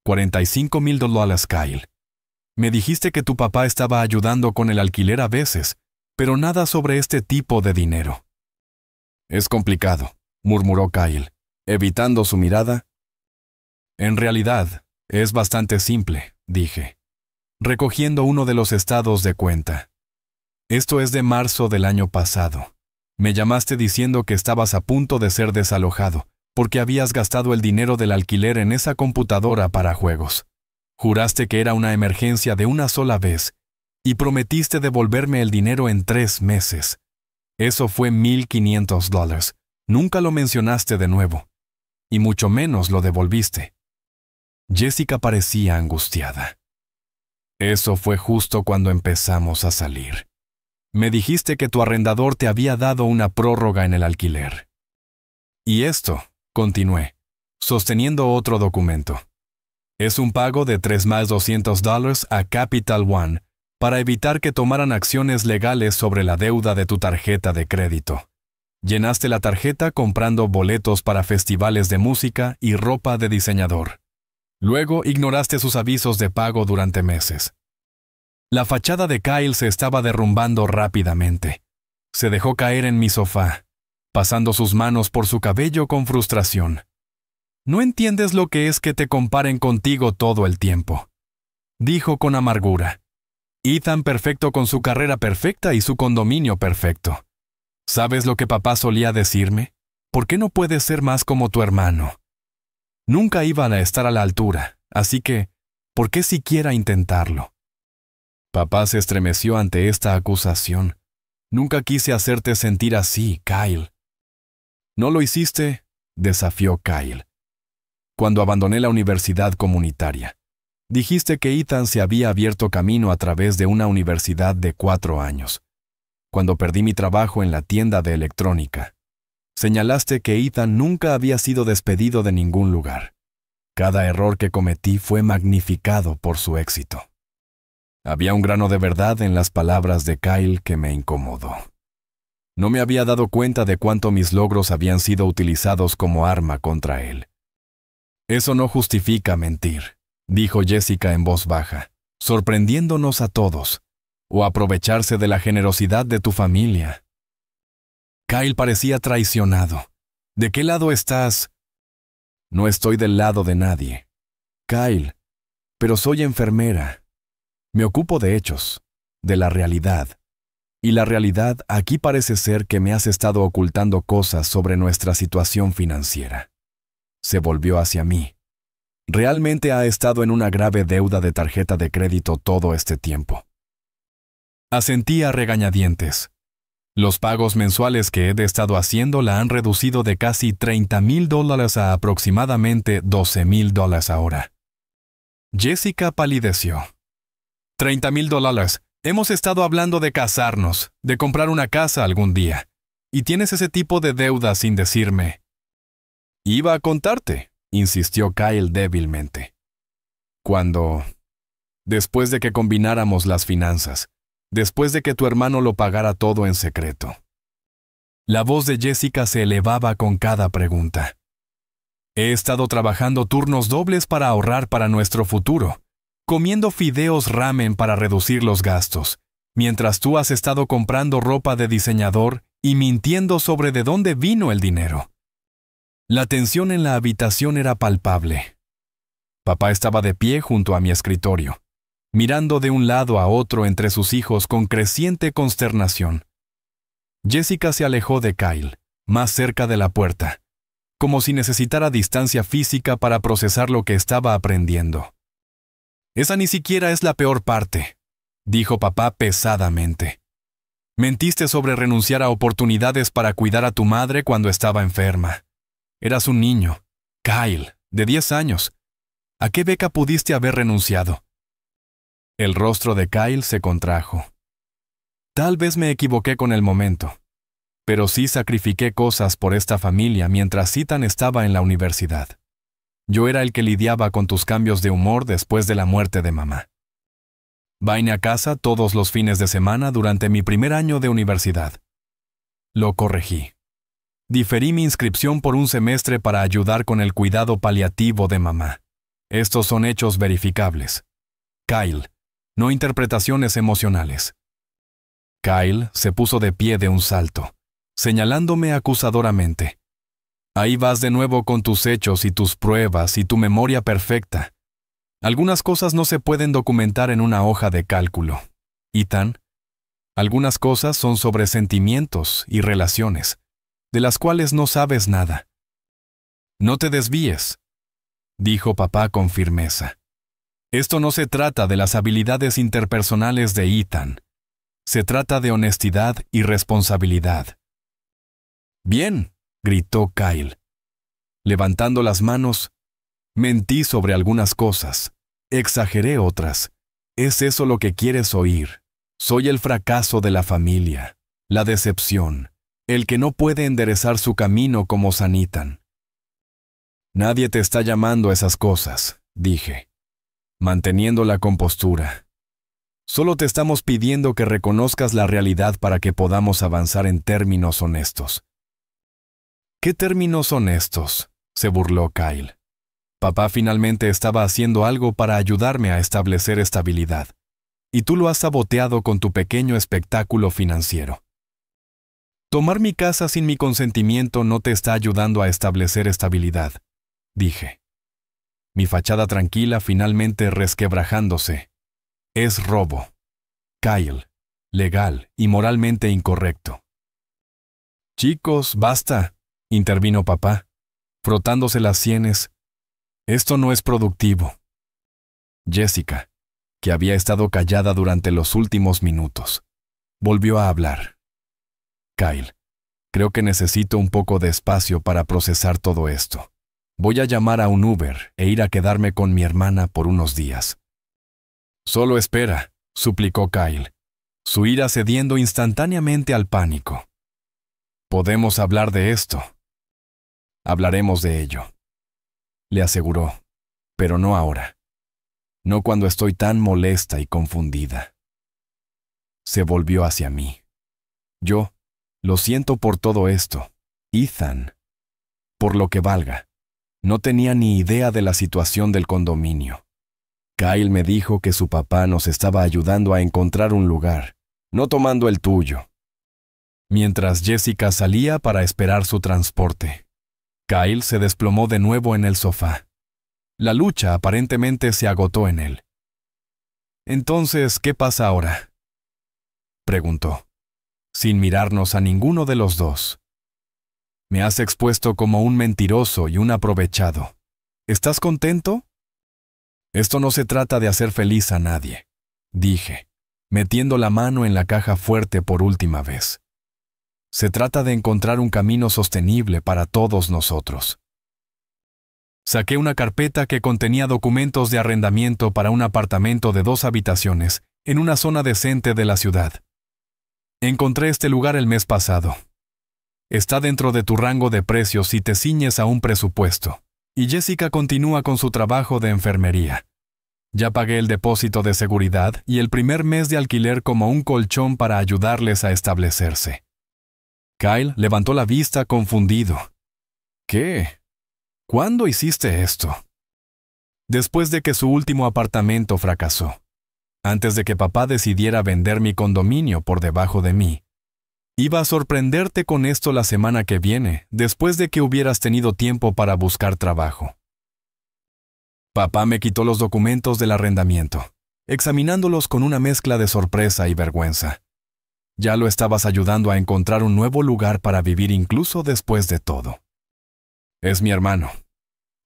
$45,000, Kyle. Me dijiste que tu papá estaba ayudando con el alquiler a veces, pero nada sobre este tipo de dinero. Es complicado, murmuró Kyle, evitando su mirada. En realidad, es bastante simple, dije, recogiendo uno de los estados de cuenta. Esto es de marzo del año pasado. Me llamaste diciendo que estabas a punto de ser desalojado, porque habías gastado el dinero del alquiler en esa computadora para juegos. Juraste que era una emergencia de una sola vez, y prometiste devolverme el dinero en 3 meses. Eso fue $1,500. Nunca lo mencionaste de nuevo, y mucho menos lo devolviste. Jessica parecía angustiada. Eso fue justo cuando empezamos a salir. Me dijiste que tu arrendador te había dado una prórroga en el alquiler. Y esto, continué, sosteniendo otro documento. Es un pago de $3,200 a Capital One para evitar que tomaran acciones legales sobre la deuda de tu tarjeta de crédito. Llenaste la tarjeta comprando boletos para festivales de música y ropa de diseñador. Luego ignoraste sus avisos de pago durante meses. La fachada de Kyle se estaba derrumbando rápidamente. Se dejó caer en mi sofá, pasando sus manos por su cabello con frustración. No entiendes lo que es que te comparen contigo todo el tiempo, dijo con amargura. Ethan perfecto con su carrera perfecta y su condominio perfecto. ¿Sabes lo que papá solía decirme? ¿Por qué no puedes ser más como tu hermano? Nunca iban a estar a la altura, así que, ¿por qué siquiera intentarlo? Papá se estremeció ante esta acusación. Nunca quise hacerte sentir así, Kyle. ¿No lo hiciste?, desafió Kyle. Cuando abandoné la universidad comunitaria, dijiste que Ethan se había abierto camino a través de una universidad de 4 años. Cuando perdí mi trabajo en la tienda de electrónica, Señalaste que Ethan nunca había sido despedido de ningún lugar. Cada error que cometí fue magnificado por su éxito. Había un grano de verdad en las palabras de Kyle que me incomodó. No me había dado cuenta de cuánto mis logros habían sido utilizados como arma contra él. Eso no justifica mentir, dijo Jessica en voz baja, sorprendiéndonos a todos, o aprovecharse de la generosidad de tu familia. Kyle parecía traicionado. ¿De qué lado estás? No estoy del lado de nadie. Kyle, pero soy enfermera. Me ocupo de hechos, de la realidad. Y la realidad aquí parece ser que me has estado ocultando cosas sobre nuestra situación financiera. Se volvió hacia mí. Realmente ha estado en una grave deuda de tarjeta de crédito todo este tiempo. Asentí a regañadientes. Los pagos mensuales que he estado haciendo la han reducido de casi $30,000 a aproximadamente $12,000 ahora. Jessica palideció. $30,000. Hemos estado hablando de casarnos, de comprar una casa algún día. Y tienes ese tipo de deuda sin decirme. Iba a contarte, insistió Kyle débilmente. Después de que combináramos las finanzas, después de que tu hermano lo pagara todo en secreto. La voz de Jessica se elevaba con cada pregunta. He estado trabajando turnos dobles para ahorrar para nuestro futuro, comiendo fideos ramen para reducir los gastos, mientras tú has estado comprando ropa de diseñador y mintiendo sobre de dónde vino el dinero. La tensión en la habitación era palpable. Papá estaba de pie junto a mi escritorio, mirando de un lado a otro entre sus hijos con creciente consternación. Jessica se alejó de Kyle, más cerca de la puerta, como si necesitara distancia física para procesar lo que estaba aprendiendo. Esa ni siquiera es la peor parte, dijo papá pesadamente. Mentiste sobre renunciar a oportunidades para cuidar a tu madre cuando estaba enferma. Eras un niño, Kyle, de 10 años. ¿A qué beca pudiste haber renunciado? El rostro de Kyle se contrajo. Tal vez me equivoqué con el momento, pero sí sacrifiqué cosas por esta familia mientras Ethan estaba en la universidad. Yo era el que lidiaba con tus cambios de humor después de la muerte de mamá. Vine a casa todos los fines de semana durante mi primer año de universidad. Lo corregí. Diferí mi inscripción por un semestre para ayudar con el cuidado paliativo de mamá. Estos son hechos verificables. Kyle, no interpretaciones emocionales. Kyle se puso de pie de un salto, señalándome acusadoramente. Ahí vas de nuevo con tus hechos y tus pruebas y tu memoria perfecta. Algunas cosas no se pueden documentar en una hoja de cálculo. Ethan, algunas cosas son sobre sentimientos y relaciones, de las cuales no sabes nada. No te desvíes, dijo papá con firmeza. Esto no se trata de las habilidades interpersonales de Ethan. Se trata de honestidad y responsabilidad. Bien, gritó Kyle. Levantando las manos, mentí sobre algunas cosas, exageré otras. ¿Es eso lo que quieres oír? Soy el fracaso de la familia, la decepción, el que no puede enderezar su camino como San Ethan. Nadie te está llamando a esas cosas, dije, manteniendo la compostura. Solo te estamos pidiendo que reconozcas la realidad para que podamos avanzar en términos honestos. ¿Qué términos honestos?, se burló Kyle. Papá finalmente estaba haciendo algo para ayudarme a establecer estabilidad, y tú lo has saboteado con tu pequeño espectáculo financiero. Tomar mi casa sin mi consentimiento no te está ayudando a establecer estabilidad, dije. Mi fachada tranquila finalmente resquebrajándose. Es robo. Kyle, legal y moralmente incorrecto. Chicos, basta, intervino papá, frotándose las sienes. Esto no es productivo. Jessica, que había estado callada durante los últimos minutos, volvió a hablar. Kyle, creo que necesito un poco de espacio para procesar todo esto. Voy a llamar a un Uber e ir a quedarme con mi hermana por unos días. Solo espera, suplicó Kyle, su ira cediendo instantáneamente al pánico. Podemos hablar de esto. Hablaremos de ello, le aseguró, pero no ahora. No cuando estoy tan molesta y confundida. Se volvió hacia mí. Yo, lo siento por todo esto, Ethan. Por lo que valga, no tenía ni idea de la situación del condominio. Kyle me dijo que su papá nos estaba ayudando a encontrar un lugar, no tomando el tuyo. Mientras Jessica salía para esperar su transporte, Kyle se desplomó de nuevo en el sofá. La lucha aparentemente se agotó en él. «Entonces, ¿qué pasa ahora?», preguntó, sin mirarnos a ninguno de los dos. «Me has expuesto como un mentiroso y un aprovechado. ¿Estás contento?». «Esto no se trata de hacer feliz a nadie», dije, metiendo la mano en la caja fuerte por última vez. «Se trata de encontrar un camino sostenible para todos nosotros». Saqué una carpeta que contenía documentos de arrendamiento para un apartamento de 2 habitaciones en una zona decente de la ciudad. «Encontré este lugar el mes pasado. Está dentro de tu rango de precios si te ciñes a un presupuesto. Y Jessica continúa con su trabajo de enfermería. Ya pagué el depósito de seguridad y el primer mes de alquiler como un colchón para ayudarles a establecerse». Kyle levantó la vista confundido. «¿Qué? ¿Cuándo hiciste esto?». «Después de que su último apartamento fracasó. Antes de que papá decidiera vender mi condominio por debajo de mí. Iba a sorprenderte con esto la semana que viene, después de que hubieras tenido tiempo para buscar trabajo». Papá me quitó los documentos del arrendamiento, examinándolos con una mezcla de sorpresa y vergüenza. «Ya lo estabas ayudando a encontrar un nuevo lugar para vivir incluso después de todo». «Es mi hermano»,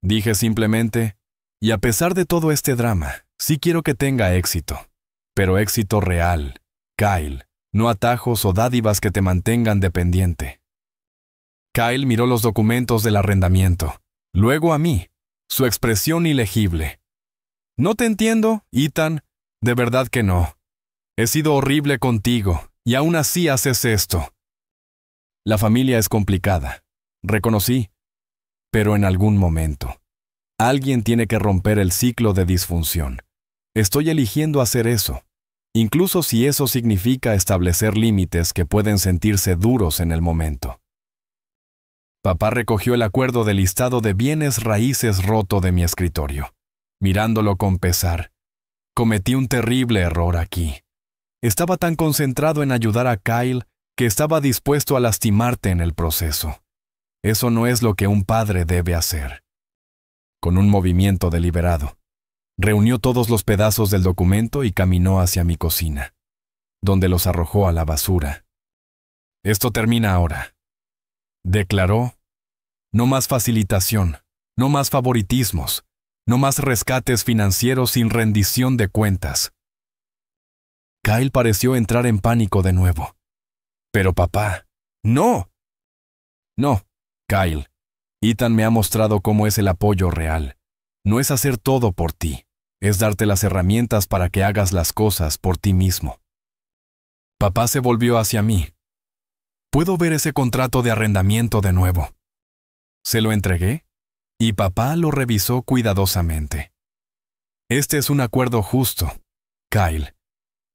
dije simplemente, «y a pesar de todo este drama, sí quiero que tenga éxito. Pero éxito real, Kyle, no atajos o dádivas que te mantengan dependiente». Kyle miró los documentos del arrendamiento, luego a mí, su expresión ilegible. «No te entiendo, Ethan, de verdad que no. He sido horrible contigo, y aún así haces esto». «La familia es complicada», reconocí, «pero en algún momento. Alguien tiene que romper el ciclo de disfunción. Estoy eligiendo hacer eso, incluso si eso significa establecer límites que pueden sentirse duros en el momento». Papá recogió el acuerdo de listado de bienes raíces roto de mi escritorio, mirándolo con pesar. Cometí un terrible error aquí. Estaba tan concentrado en ayudar a Kyle que estaba dispuesto a lastimarte en el proceso. Eso no es lo que un padre debe hacer. Con un movimiento deliberado, reunió todos los pedazos del documento y caminó hacia mi cocina, donde los arrojó a la basura. «Esto termina ahora», declaró. «No más facilitación, no más favoritismos, no más rescates financieros sin rendición de cuentas». Kyle pareció entrar en pánico de nuevo. «Pero papá, no». «No, Kyle. Ethan me ha mostrado cómo es el apoyo real. No es hacer todo por ti, es darte las herramientas para que hagas las cosas por ti mismo». Papá se volvió hacia mí. «¿Puedo ver ese contrato de arrendamiento de nuevo?». Se lo entregué, y papá lo revisó cuidadosamente. «Este es un acuerdo justo, Kyle.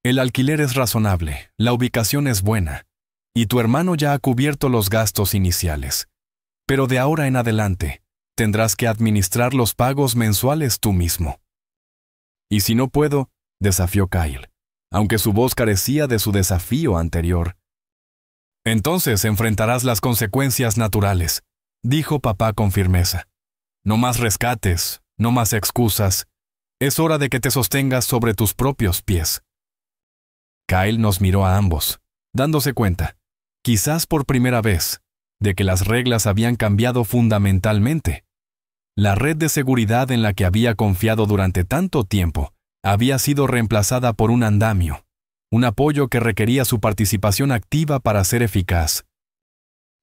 El alquiler es razonable, la ubicación es buena, y tu hermano ya ha cubierto los gastos iniciales. Pero de ahora en adelante, tendrás que administrar los pagos mensuales tú mismo». «¿Y si no puedo?», desafió Kyle, aunque su voz carecía de su desafío anterior. «Entonces enfrentarás las consecuencias naturales», dijo papá con firmeza. «No más rescates, no más excusas. Es hora de que te sostengas sobre tus propios pies». Kyle nos miró a ambos, dándose cuenta, quizás por primera vez, de que las reglas habían cambiado fundamentalmente. La red de seguridad en la que había confiado durante tanto tiempo había sido reemplazada por un andamio, un apoyo que requería su participación activa para ser eficaz.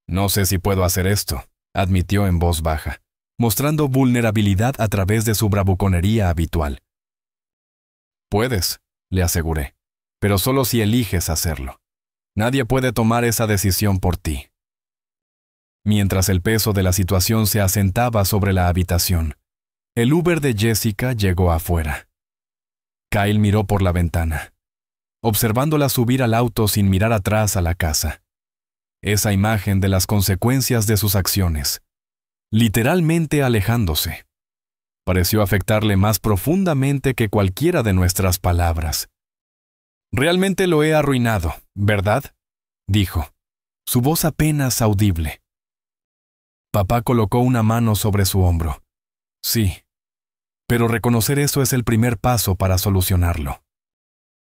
«No sé si puedo hacer esto», admitió en voz baja, mostrando vulnerabilidad a través de su bravuconería habitual. «Puedes», le aseguré, «pero solo si eliges hacerlo. Nadie puede tomar esa decisión por ti». Mientras el peso de la situación se asentaba sobre la habitación, el Uber de Jessica llegó afuera. Kyle miró por la ventana, observándola subir al auto sin mirar atrás a la casa. Esa imagen de las consecuencias de sus acciones, literalmente alejándose, pareció afectarle más profundamente que cualquiera de nuestras palabras. «Realmente lo he arruinado, ¿verdad?», dijo, su voz apenas audible. Papá colocó una mano sobre su hombro. «Sí, pero reconocer eso es el primer paso para solucionarlo».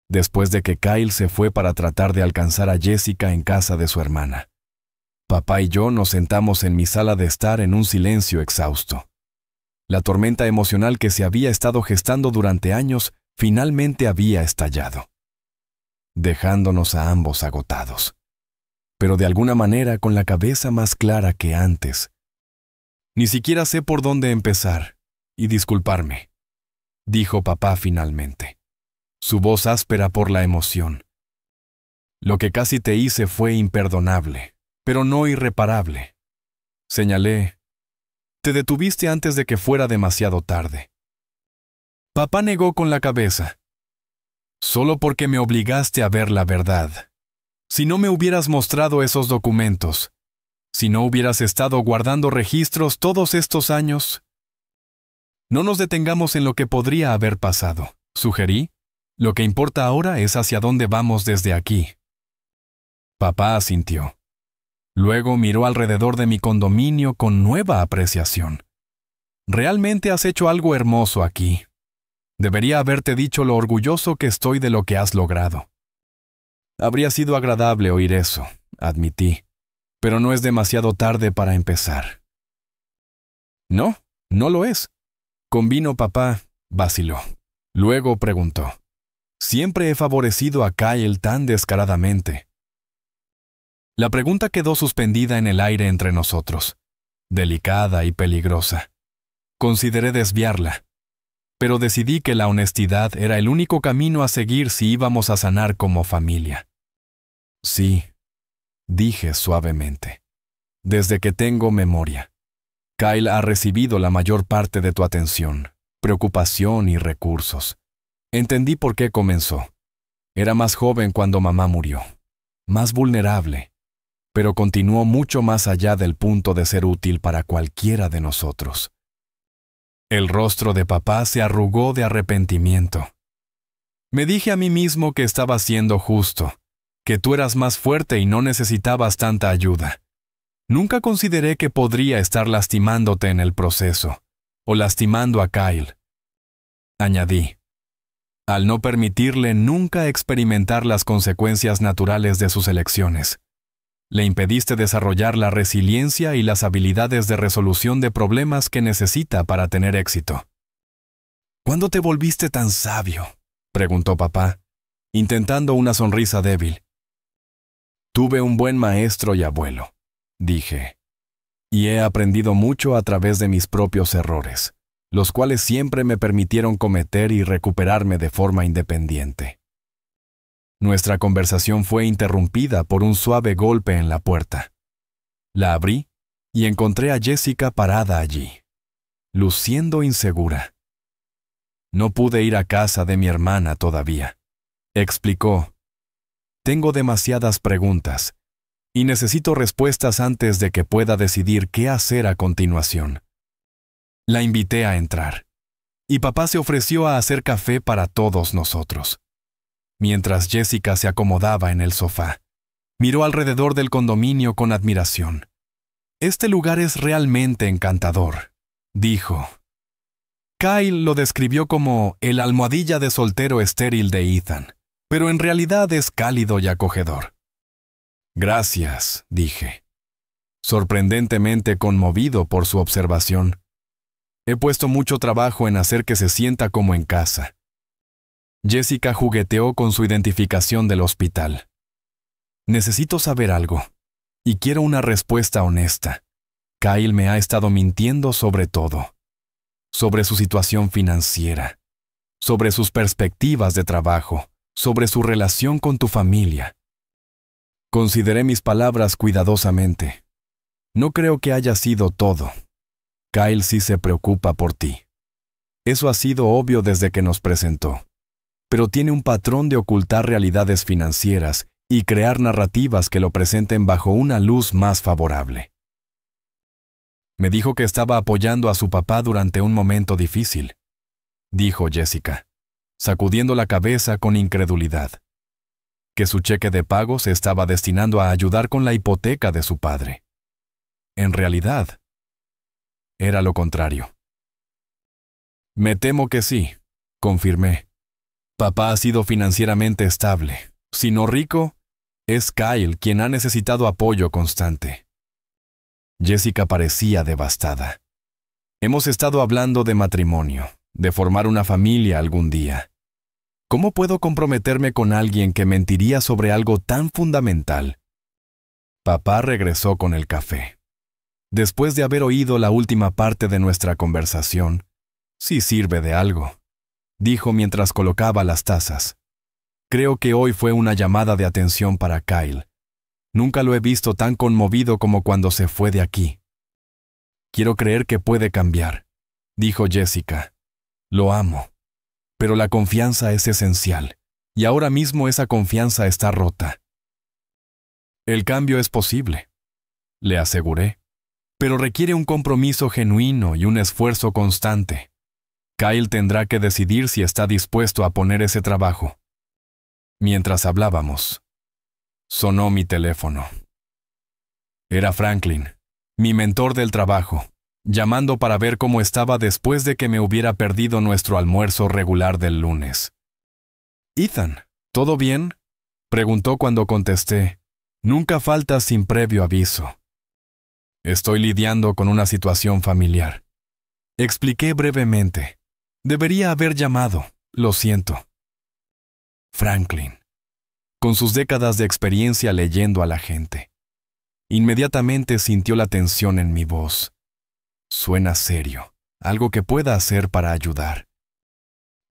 Después de que Kyle se fue para tratar de alcanzar a Jessica en casa de su hermana, papá y yo nos sentamos en mi sala de estar en un silencio exhausto. La tormenta emocional que se había estado gestando durante años finalmente había estallado, dejándonos a ambos agotados, pero de alguna manera con la cabeza más clara que antes. «Ni siquiera sé por dónde empezar y disculparme», dijo papá finalmente, su voz áspera por la emoción. «Lo que casi te hice fue imperdonable, pero no irreparable», señalé. «Te detuviste antes de que fuera demasiado tarde». Papá negó con la cabeza. «Solo porque me obligaste a ver la verdad. Si no me hubieras mostrado esos documentos, si no hubieras estado guardando registros todos estos años». «No nos detengamos en lo que podría haber pasado», sugerí. «Lo que importa ahora es hacia dónde vamos desde aquí». Papá asintió. Luego miró alrededor de mi condominio con nueva apreciación. «Realmente has hecho algo hermoso aquí. Debería haberte dicho lo orgulloso que estoy de lo que has logrado». «Habría sido agradable oír eso», admití, «pero no es demasiado tarde para empezar». «No, no lo es», convino papá, vaciló. Luego preguntó, «¿Siempre he favorecido a Kyle tan descaradamente?». La pregunta quedó suspendida en el aire entre nosotros, delicada y peligrosa. Consideré desviarla, pero decidí que la honestidad era el único camino a seguir si íbamos a sanar como familia. «Sí», dije suavemente, «desde que tengo memoria. Kyle ha recibido la mayor parte de tu atención, preocupación y recursos. Entendí por qué comenzó. Era más joven cuando mamá murió, más vulnerable, pero continuó mucho más allá del punto de ser útil para cualquiera de nosotros». El rostro de papá se arrugó de arrepentimiento. Me dije a mí mismo que estaba siendo justo, que tú eras más fuerte y no necesitabas tanta ayuda. Nunca consideré que podría estar lastimándote en el proceso, o lastimando a Kyle. Añadí, al no permitirle nunca experimentar las consecuencias naturales de sus elecciones. Le impediste desarrollar la resiliencia y las habilidades de resolución de problemas que necesita para tener éxito. «¿Cuándo te volviste tan sabio?», preguntó papá, intentando una sonrisa débil. «Tuve un buen maestro y abuelo», dije, «y he aprendido mucho a través de mis propios errores, los cuales siempre me permitieron cometer y recuperarme de forma independiente». Nuestra conversación fue interrumpida por un suave golpe en la puerta. La abrí y encontré a Jessica parada allí, luciendo insegura. «No pude ir a casa de mi hermana todavía», explicó. «Tengo demasiadas preguntas y necesito respuestas antes de que pueda decidir qué hacer a continuación». La invité a entrar, y papá se ofreció a hacer café para todos nosotros. Mientras Jessica se acomodaba en el sofá, miró alrededor del condominio con admiración. «Este lugar es realmente encantador», dijo. Kyle lo describió como el almohadilla de soltero estéril de Ethan, pero en realidad es cálido y acogedor. «Gracias», dije, sorprendentemente conmovido por su observación. «He puesto mucho trabajo en hacer que se sienta como en casa». Jessica jugueteó con su identificación del hospital. «Necesito saber algo, y quiero una respuesta honesta. Kyle me ha estado mintiendo sobre todo. Sobre su situación financiera, sobre sus perspectivas de trabajo, sobre su relación con tu familia». Consideré mis palabras cuidadosamente. No creo que haya sido todo. Kyle sí se preocupa por ti. Eso ha sido obvio desde que nos presentó. Pero tiene un patrón de ocultar realidades financieras y crear narrativas que lo presenten bajo una luz más favorable. Me dijo que estaba apoyando a su papá durante un momento difícil, dijo Jessica, sacudiendo la cabeza con incredulidad. Que su cheque de pago se estaba destinando a ayudar con la hipoteca de su padre. En realidad, era lo contrario. Me temo que sí, confirmé. Papá ha sido financieramente estable. Si no rico, es Kyle quien ha necesitado apoyo constante. Jessica parecía devastada. Hemos estado hablando de matrimonio, de formar una familia algún día. ¿Cómo puedo comprometerme con alguien que mentiría sobre algo tan fundamental? Papá regresó con el café. Después de haber oído la última parte de nuestra conversación, sí sirve de algo, dijo mientras colocaba las tazas. Creo que hoy fue una llamada de atención para Kyle. Nunca lo he visto tan conmovido como cuando se fue de aquí. Quiero creer que puede cambiar, dijo Jessica. Lo amo. Pero la confianza es esencial, y ahora mismo esa confianza está rota. El cambio es posible, le aseguré, pero requiere un compromiso genuino y un esfuerzo constante. Kyle tendrá que decidir si está dispuesto a poner ese trabajo. Mientras hablábamos, sonó mi teléfono. Era Franklin, mi mentor del trabajo, llamando para ver cómo estaba después de que me hubiera perdido nuestro almuerzo regular del lunes. «Ethan, ¿todo bien?», preguntó cuando contesté. «Nunca faltas sin previo aviso». «Estoy lidiando con una situación familiar». Expliqué brevemente. «Debería haber llamado, lo siento». Franklin, con sus décadas de experiencia leyendo a la gente. Inmediatamente sintió la tensión en mi voz. Suena serio, algo que pueda hacer para ayudar.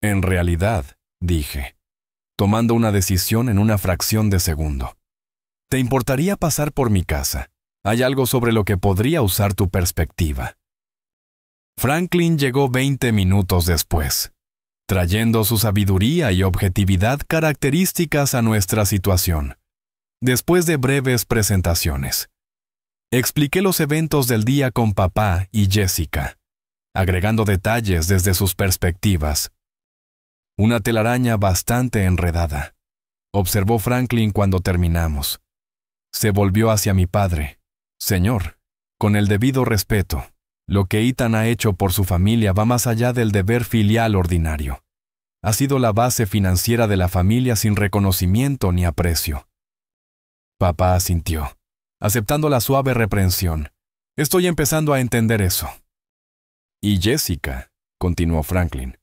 En realidad, dije, tomando una decisión en una fracción de segundo. ¿Te importaría pasar por mi casa? Hay algo sobre lo que podría usar tu perspectiva. Franklin llegó 20 minutos después, trayendo su sabiduría y objetividad características a nuestra situación. Después de breves presentaciones, expliqué los eventos del día con papá y Jessica, agregando detalles desde sus perspectivas. Una telaraña bastante enredada, observó Franklin cuando terminamos. Se volvió hacia mi padre. Señor, con el debido respeto, lo que Ethan ha hecho por su familia va más allá del deber filial ordinario. Ha sido la base financiera de la familia sin reconocimiento ni aprecio. Papá asintió, aceptando la suave reprensión. Estoy empezando a entender eso. Y Jessica, continuó Franklin,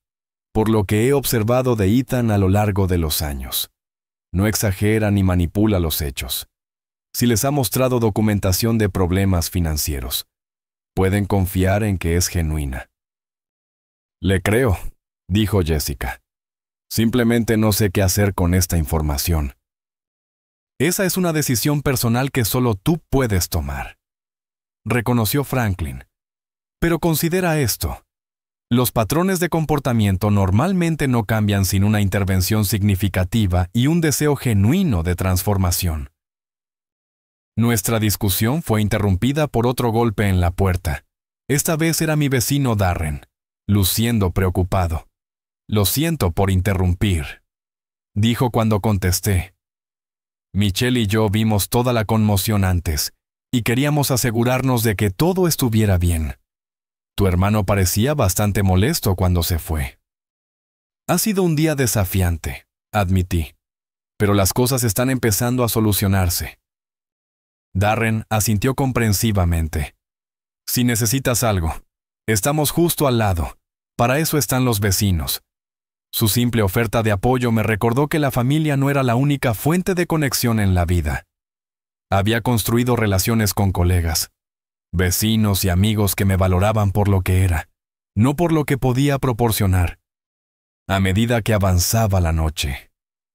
por lo que he observado de Ethan a lo largo de los años. No exagera ni manipula los hechos. Si les ha mostrado documentación de problemas financieros, pueden confiar en que es genuina. Le creo, dijo Jessica. Simplemente no sé qué hacer con esta información. Esa es una decisión personal que solo tú puedes tomar, reconoció Franklin. Pero considera esto. Los patrones de comportamiento normalmente no cambian sin una intervención significativa y un deseo genuino de transformación. Nuestra discusión fue interrumpida por otro golpe en la puerta. Esta vez era mi vecino Darren, luciendo preocupado. «Lo siento por interrumpir», dijo cuando contesté. Michelle y yo vimos toda la conmoción antes, y queríamos asegurarnos de que todo estuviera bien. Tu hermano parecía bastante molesto cuando se fue. Ha sido un día desafiante, admití, pero las cosas están empezando a solucionarse. Darren asintió comprensivamente. Si necesitas algo, estamos justo al lado. Para eso están los vecinos. Su simple oferta de apoyo me recordó que la familia no era la única fuente de conexión en la vida. Había construido relaciones con colegas, vecinos y amigos que me valoraban por lo que era, no por lo que podía proporcionar. A medida que avanzaba la noche,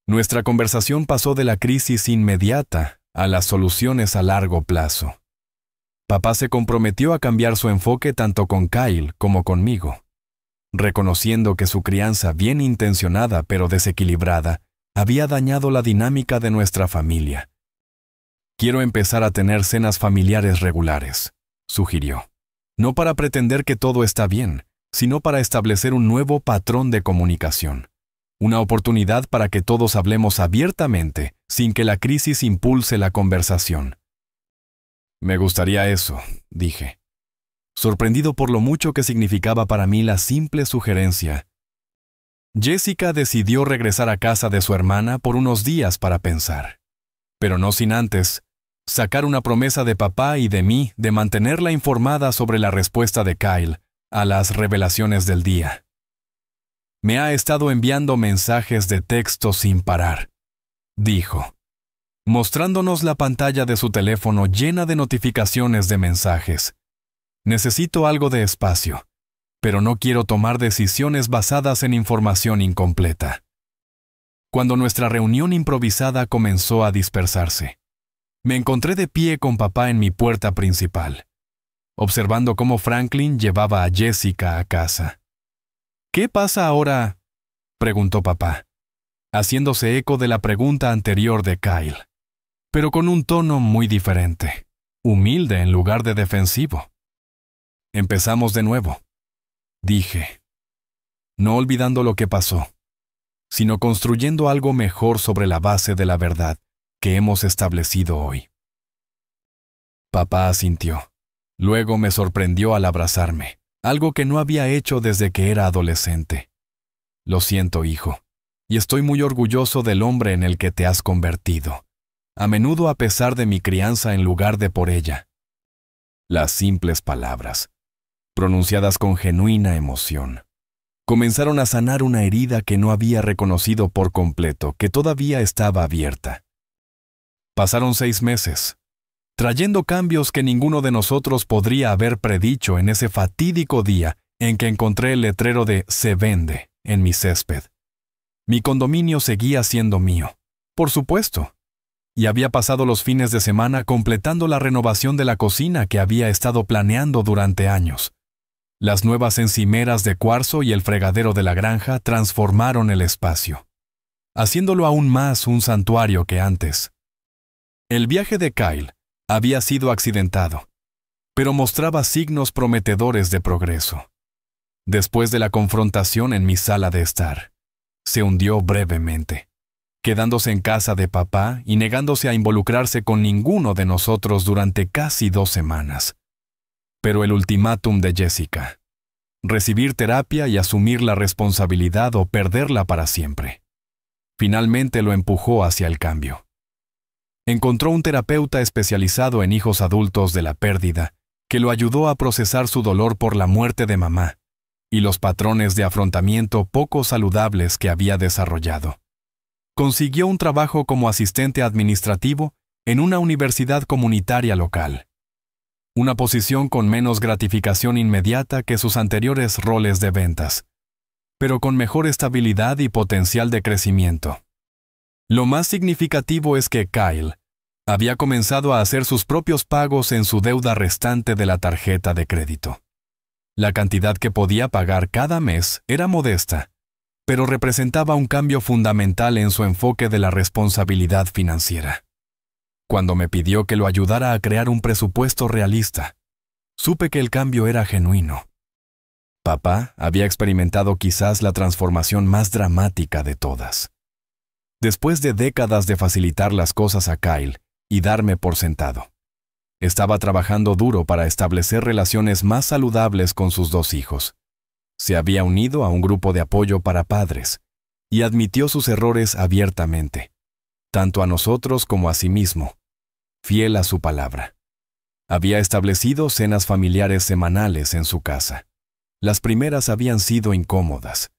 nuestra conversación pasó de la crisis inmediata a las soluciones a largo plazo. Papá se comprometió a cambiar su enfoque tanto con Kyle como conmigo, reconociendo que su crianza bien intencionada pero desequilibrada había dañado la dinámica de nuestra familia. Quiero empezar a tener cenas familiares regulares, sugirió. No para pretender que todo está bien, sino para establecer un nuevo patrón de comunicación. Una oportunidad para que todos hablemos abiertamente, sin que la crisis impulse la conversación. Me gustaría eso, dije, sorprendido por lo mucho que significaba para mí la simple sugerencia. Jessica decidió regresar a casa de su hermana por unos días para pensar, pero no sin antes sacar una promesa de papá y de mí de mantenerla informada sobre la respuesta de Kyle a las revelaciones del día. Me ha estado enviando mensajes de texto sin parar, dijo, mostrándonos la pantalla de su teléfono llena de notificaciones de mensajes. Necesito algo de espacio, pero no quiero tomar decisiones basadas en información incompleta. Cuando nuestra reunión improvisada comenzó a dispersarse, me encontré de pie con papá en mi puerta principal, observando cómo Franklin llevaba a Jessica a casa. ¿Qué pasa ahora?, preguntó papá, haciéndose eco de la pregunta anterior de Kyle, pero con un tono muy diferente, humilde en lugar de defensivo. Empezamos de nuevo, dije, no olvidando lo que pasó, sino construyendo algo mejor sobre la base de la verdad que hemos establecido hoy. Papá asintió. Luego me sorprendió al abrazarme, algo que no había hecho desde que era adolescente. Lo siento, hijo, y estoy muy orgulloso del hombre en el que te has convertido, a menudo a pesar de mi crianza en lugar de por ella. Las simples palabras, pronunciadas con genuina emoción, comenzaron a sanar una herida que no había reconocido por completo, que todavía estaba abierta. Pasaron 6 meses, trayendo cambios que ninguno de nosotros podría haber predicho en ese fatídico día en que encontré el letrero de "Se vende" en mi césped. Mi condominio seguía siendo mío, por supuesto, y había pasado los fines de semana completando la renovación de la cocina que había estado planeando durante años. Las nuevas encimeras de cuarzo y el fregadero de la granja transformaron el espacio, haciéndolo aún más un santuario que antes. El viaje de Kyle había sido accidentado, pero mostraba signos prometedores de progreso. Después de la confrontación en mi sala de estar, se hundió brevemente, quedándose en casa de papá y negándose a involucrarse con ninguno de nosotros durante casi 2 semanas. Pero el ultimátum de Jessica, recibir terapia y asumir la responsabilidad o perderla para siempre, finalmente lo empujó hacia el cambio. Encontró un terapeuta especializado en hijos adultos de la pérdida, que lo ayudó a procesar su dolor por la muerte de mamá y los patrones de afrontamiento poco saludables que había desarrollado. Consiguió un trabajo como asistente administrativo en una universidad comunitaria local, una posición con menos gratificación inmediata que sus anteriores roles de ventas, pero con mejor estabilidad y potencial de crecimiento. Lo más significativo es que Kyle había comenzado a hacer sus propios pagos en su deuda restante de la tarjeta de crédito. La cantidad que podía pagar cada mes era modesta, pero representaba un cambio fundamental en su enfoque de la responsabilidad financiera. Cuando me pidió que lo ayudara a crear un presupuesto realista, supe que el cambio era genuino. Papá había experimentado quizás la transformación más dramática de todas. Después de décadas de facilitar las cosas a Kyle y darme por sentado, estaba trabajando duro para establecer relaciones más saludables con sus 2 hijos. Se había unido a un grupo de apoyo para padres y admitió sus errores abiertamente, tanto a nosotros como a sí mismo, fiel a su palabra. Había establecido cenas familiares semanales en su casa. Las primeras habían sido incómodas,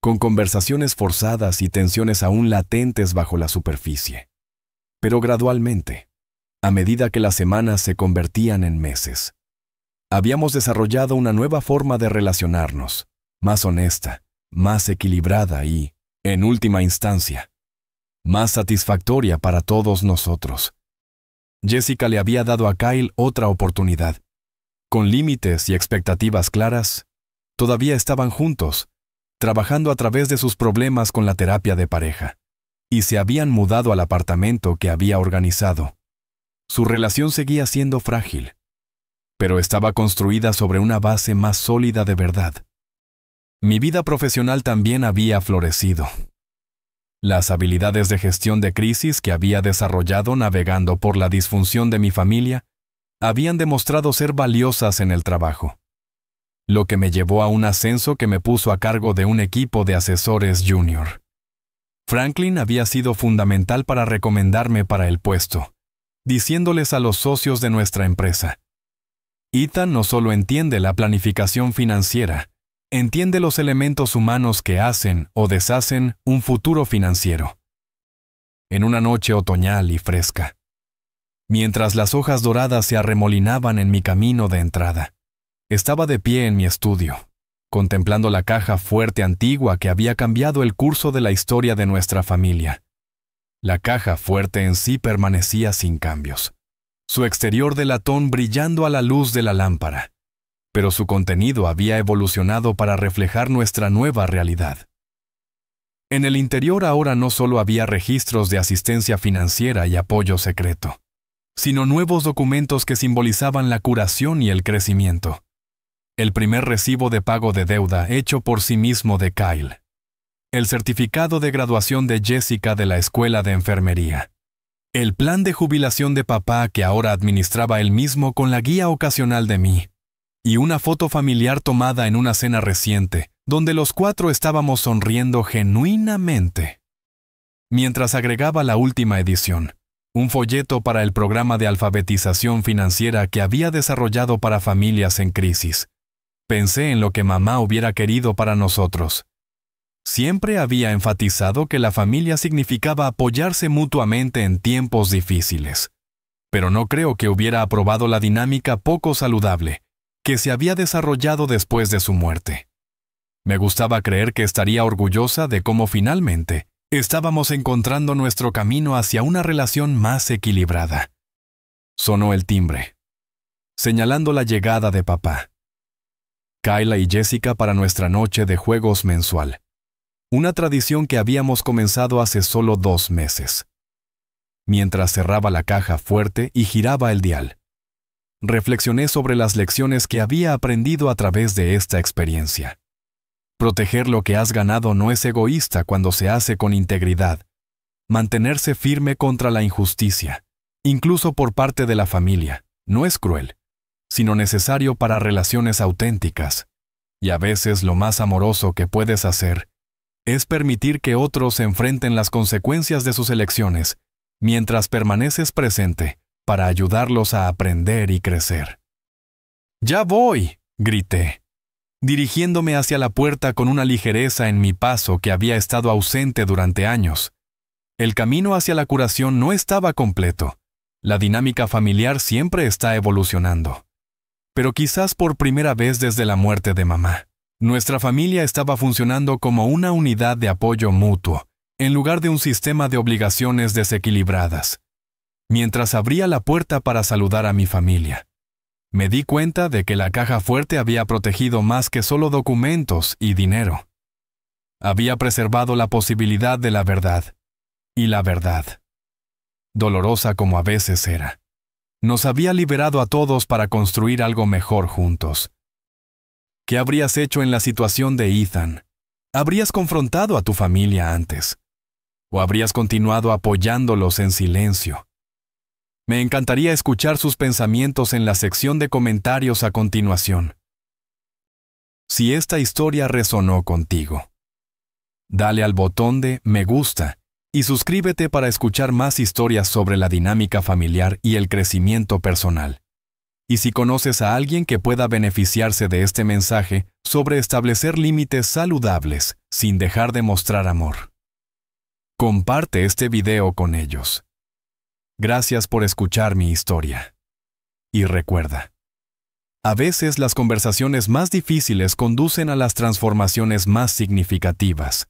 con conversaciones forzadas y tensiones aún latentes bajo la superficie. Pero gradualmente, a medida que las semanas se convertían en meses, habíamos desarrollado una nueva forma de relacionarnos, más honesta, más equilibrada y, en última instancia, más satisfactoria para todos nosotros. Jessica le había dado a Kyle otra oportunidad. Con límites y expectativas claras, todavía estaban juntos, trabajando a través de sus problemas con la terapia de pareja, y se habían mudado al apartamento que había organizado. Su relación seguía siendo frágil, pero estaba construida sobre una base más sólida de verdad. Mi vida profesional también había florecido. Las habilidades de gestión de crisis que había desarrollado navegando por la disfunción de mi familia habían demostrado ser valiosas en el trabajo, lo que me llevó a un ascenso que me puso a cargo de un equipo de asesores junior. Franklin había sido fundamental para recomendarme para el puesto, diciéndoles a los socios de nuestra empresa: Ethan no solo entiende la planificación financiera, entiende los elementos humanos que hacen o deshacen un futuro financiero. En una noche otoñal y fresca, mientras las hojas doradas se arremolinaban en mi camino de entrada, estaba de pie en mi estudio, contemplando la caja fuerte antigua que había cambiado el curso de la historia de nuestra familia. La caja fuerte en sí permanecía sin cambios, su exterior de latón brillando a la luz de la lámpara, pero su contenido había evolucionado para reflejar nuestra nueva realidad. En el interior ahora no solo había registros de asistencia financiera y apoyo secreto, sino nuevos documentos que simbolizaban la curación y el crecimiento. El primer recibo de pago de deuda hecho por sí mismo de Kyle. El certificado de graduación de Jessica de la escuela de enfermería. El plan de jubilación de papá que ahora administraba él mismo con la guía ocasional de mí. Y una foto familiar tomada en una cena reciente, donde los 4 estábamos sonriendo genuinamente. Mientras agregaba la última edición, un folleto para el programa de alfabetización financiera que había desarrollado para familias en crisis, pensé en lo que mamá hubiera querido para nosotros. Siempre había enfatizado que la familia significaba apoyarse mutuamente en tiempos difíciles, pero no creo que hubiera aprobado la dinámica poco saludable que se había desarrollado después de su muerte. Me gustaba creer que estaría orgullosa de cómo finalmente estábamos encontrando nuestro camino hacia una relación más equilibrada. Sonó el timbre, señalando la llegada de papá. Kyla y Jessica para nuestra noche de juegos mensual, una tradición que habíamos comenzado hace solo 2 meses. Mientras cerraba la caja fuerte y giraba el dial, reflexioné sobre las lecciones que había aprendido a través de esta experiencia. Proteger lo que has ganado no es egoísta cuando se hace con integridad. Mantenerse firme contra la injusticia, incluso por parte de la familia, no es cruel, sino necesario para relaciones auténticas. Y a veces lo más amoroso que puedes hacer es permitir que otros enfrenten las consecuencias de sus elecciones, mientras permaneces presente para ayudarlos a aprender y crecer. ¡Ya voy!, grité, dirigiéndome hacia la puerta con una ligereza en mi paso que había estado ausente durante años. El camino hacia la curación no estaba completo. La dinámica familiar siempre está evolucionando. Pero quizás por primera vez desde la muerte de mamá, nuestra familia estaba funcionando como una unidad de apoyo mutuo, en lugar de un sistema de obligaciones desequilibradas. Mientras abría la puerta para saludar a mi familia, me di cuenta de que la caja fuerte había protegido más que solo documentos y dinero. Había preservado la posibilidad de la verdad, y la verdad, dolorosa como a veces era, nos había liberado a todos para construir algo mejor juntos. ¿Qué habrías hecho en la situación de Ethan? ¿Habrías confrontado a tu familia antes? ¿O habrías continuado apoyándolos en silencio? Me encantaría escuchar sus pensamientos en la sección de comentarios a continuación. Si esta historia resonó contigo, dale al botón de me gusta y suscríbete para escuchar más historias sobre la dinámica familiar y el crecimiento personal. Y si conoces a alguien que pueda beneficiarse de este mensaje sobre establecer límites saludables sin dejar de mostrar amor, comparte este video con ellos. Gracias por escuchar mi historia. Y recuerda, a veces las conversaciones más difíciles conducen a las transformaciones más significativas.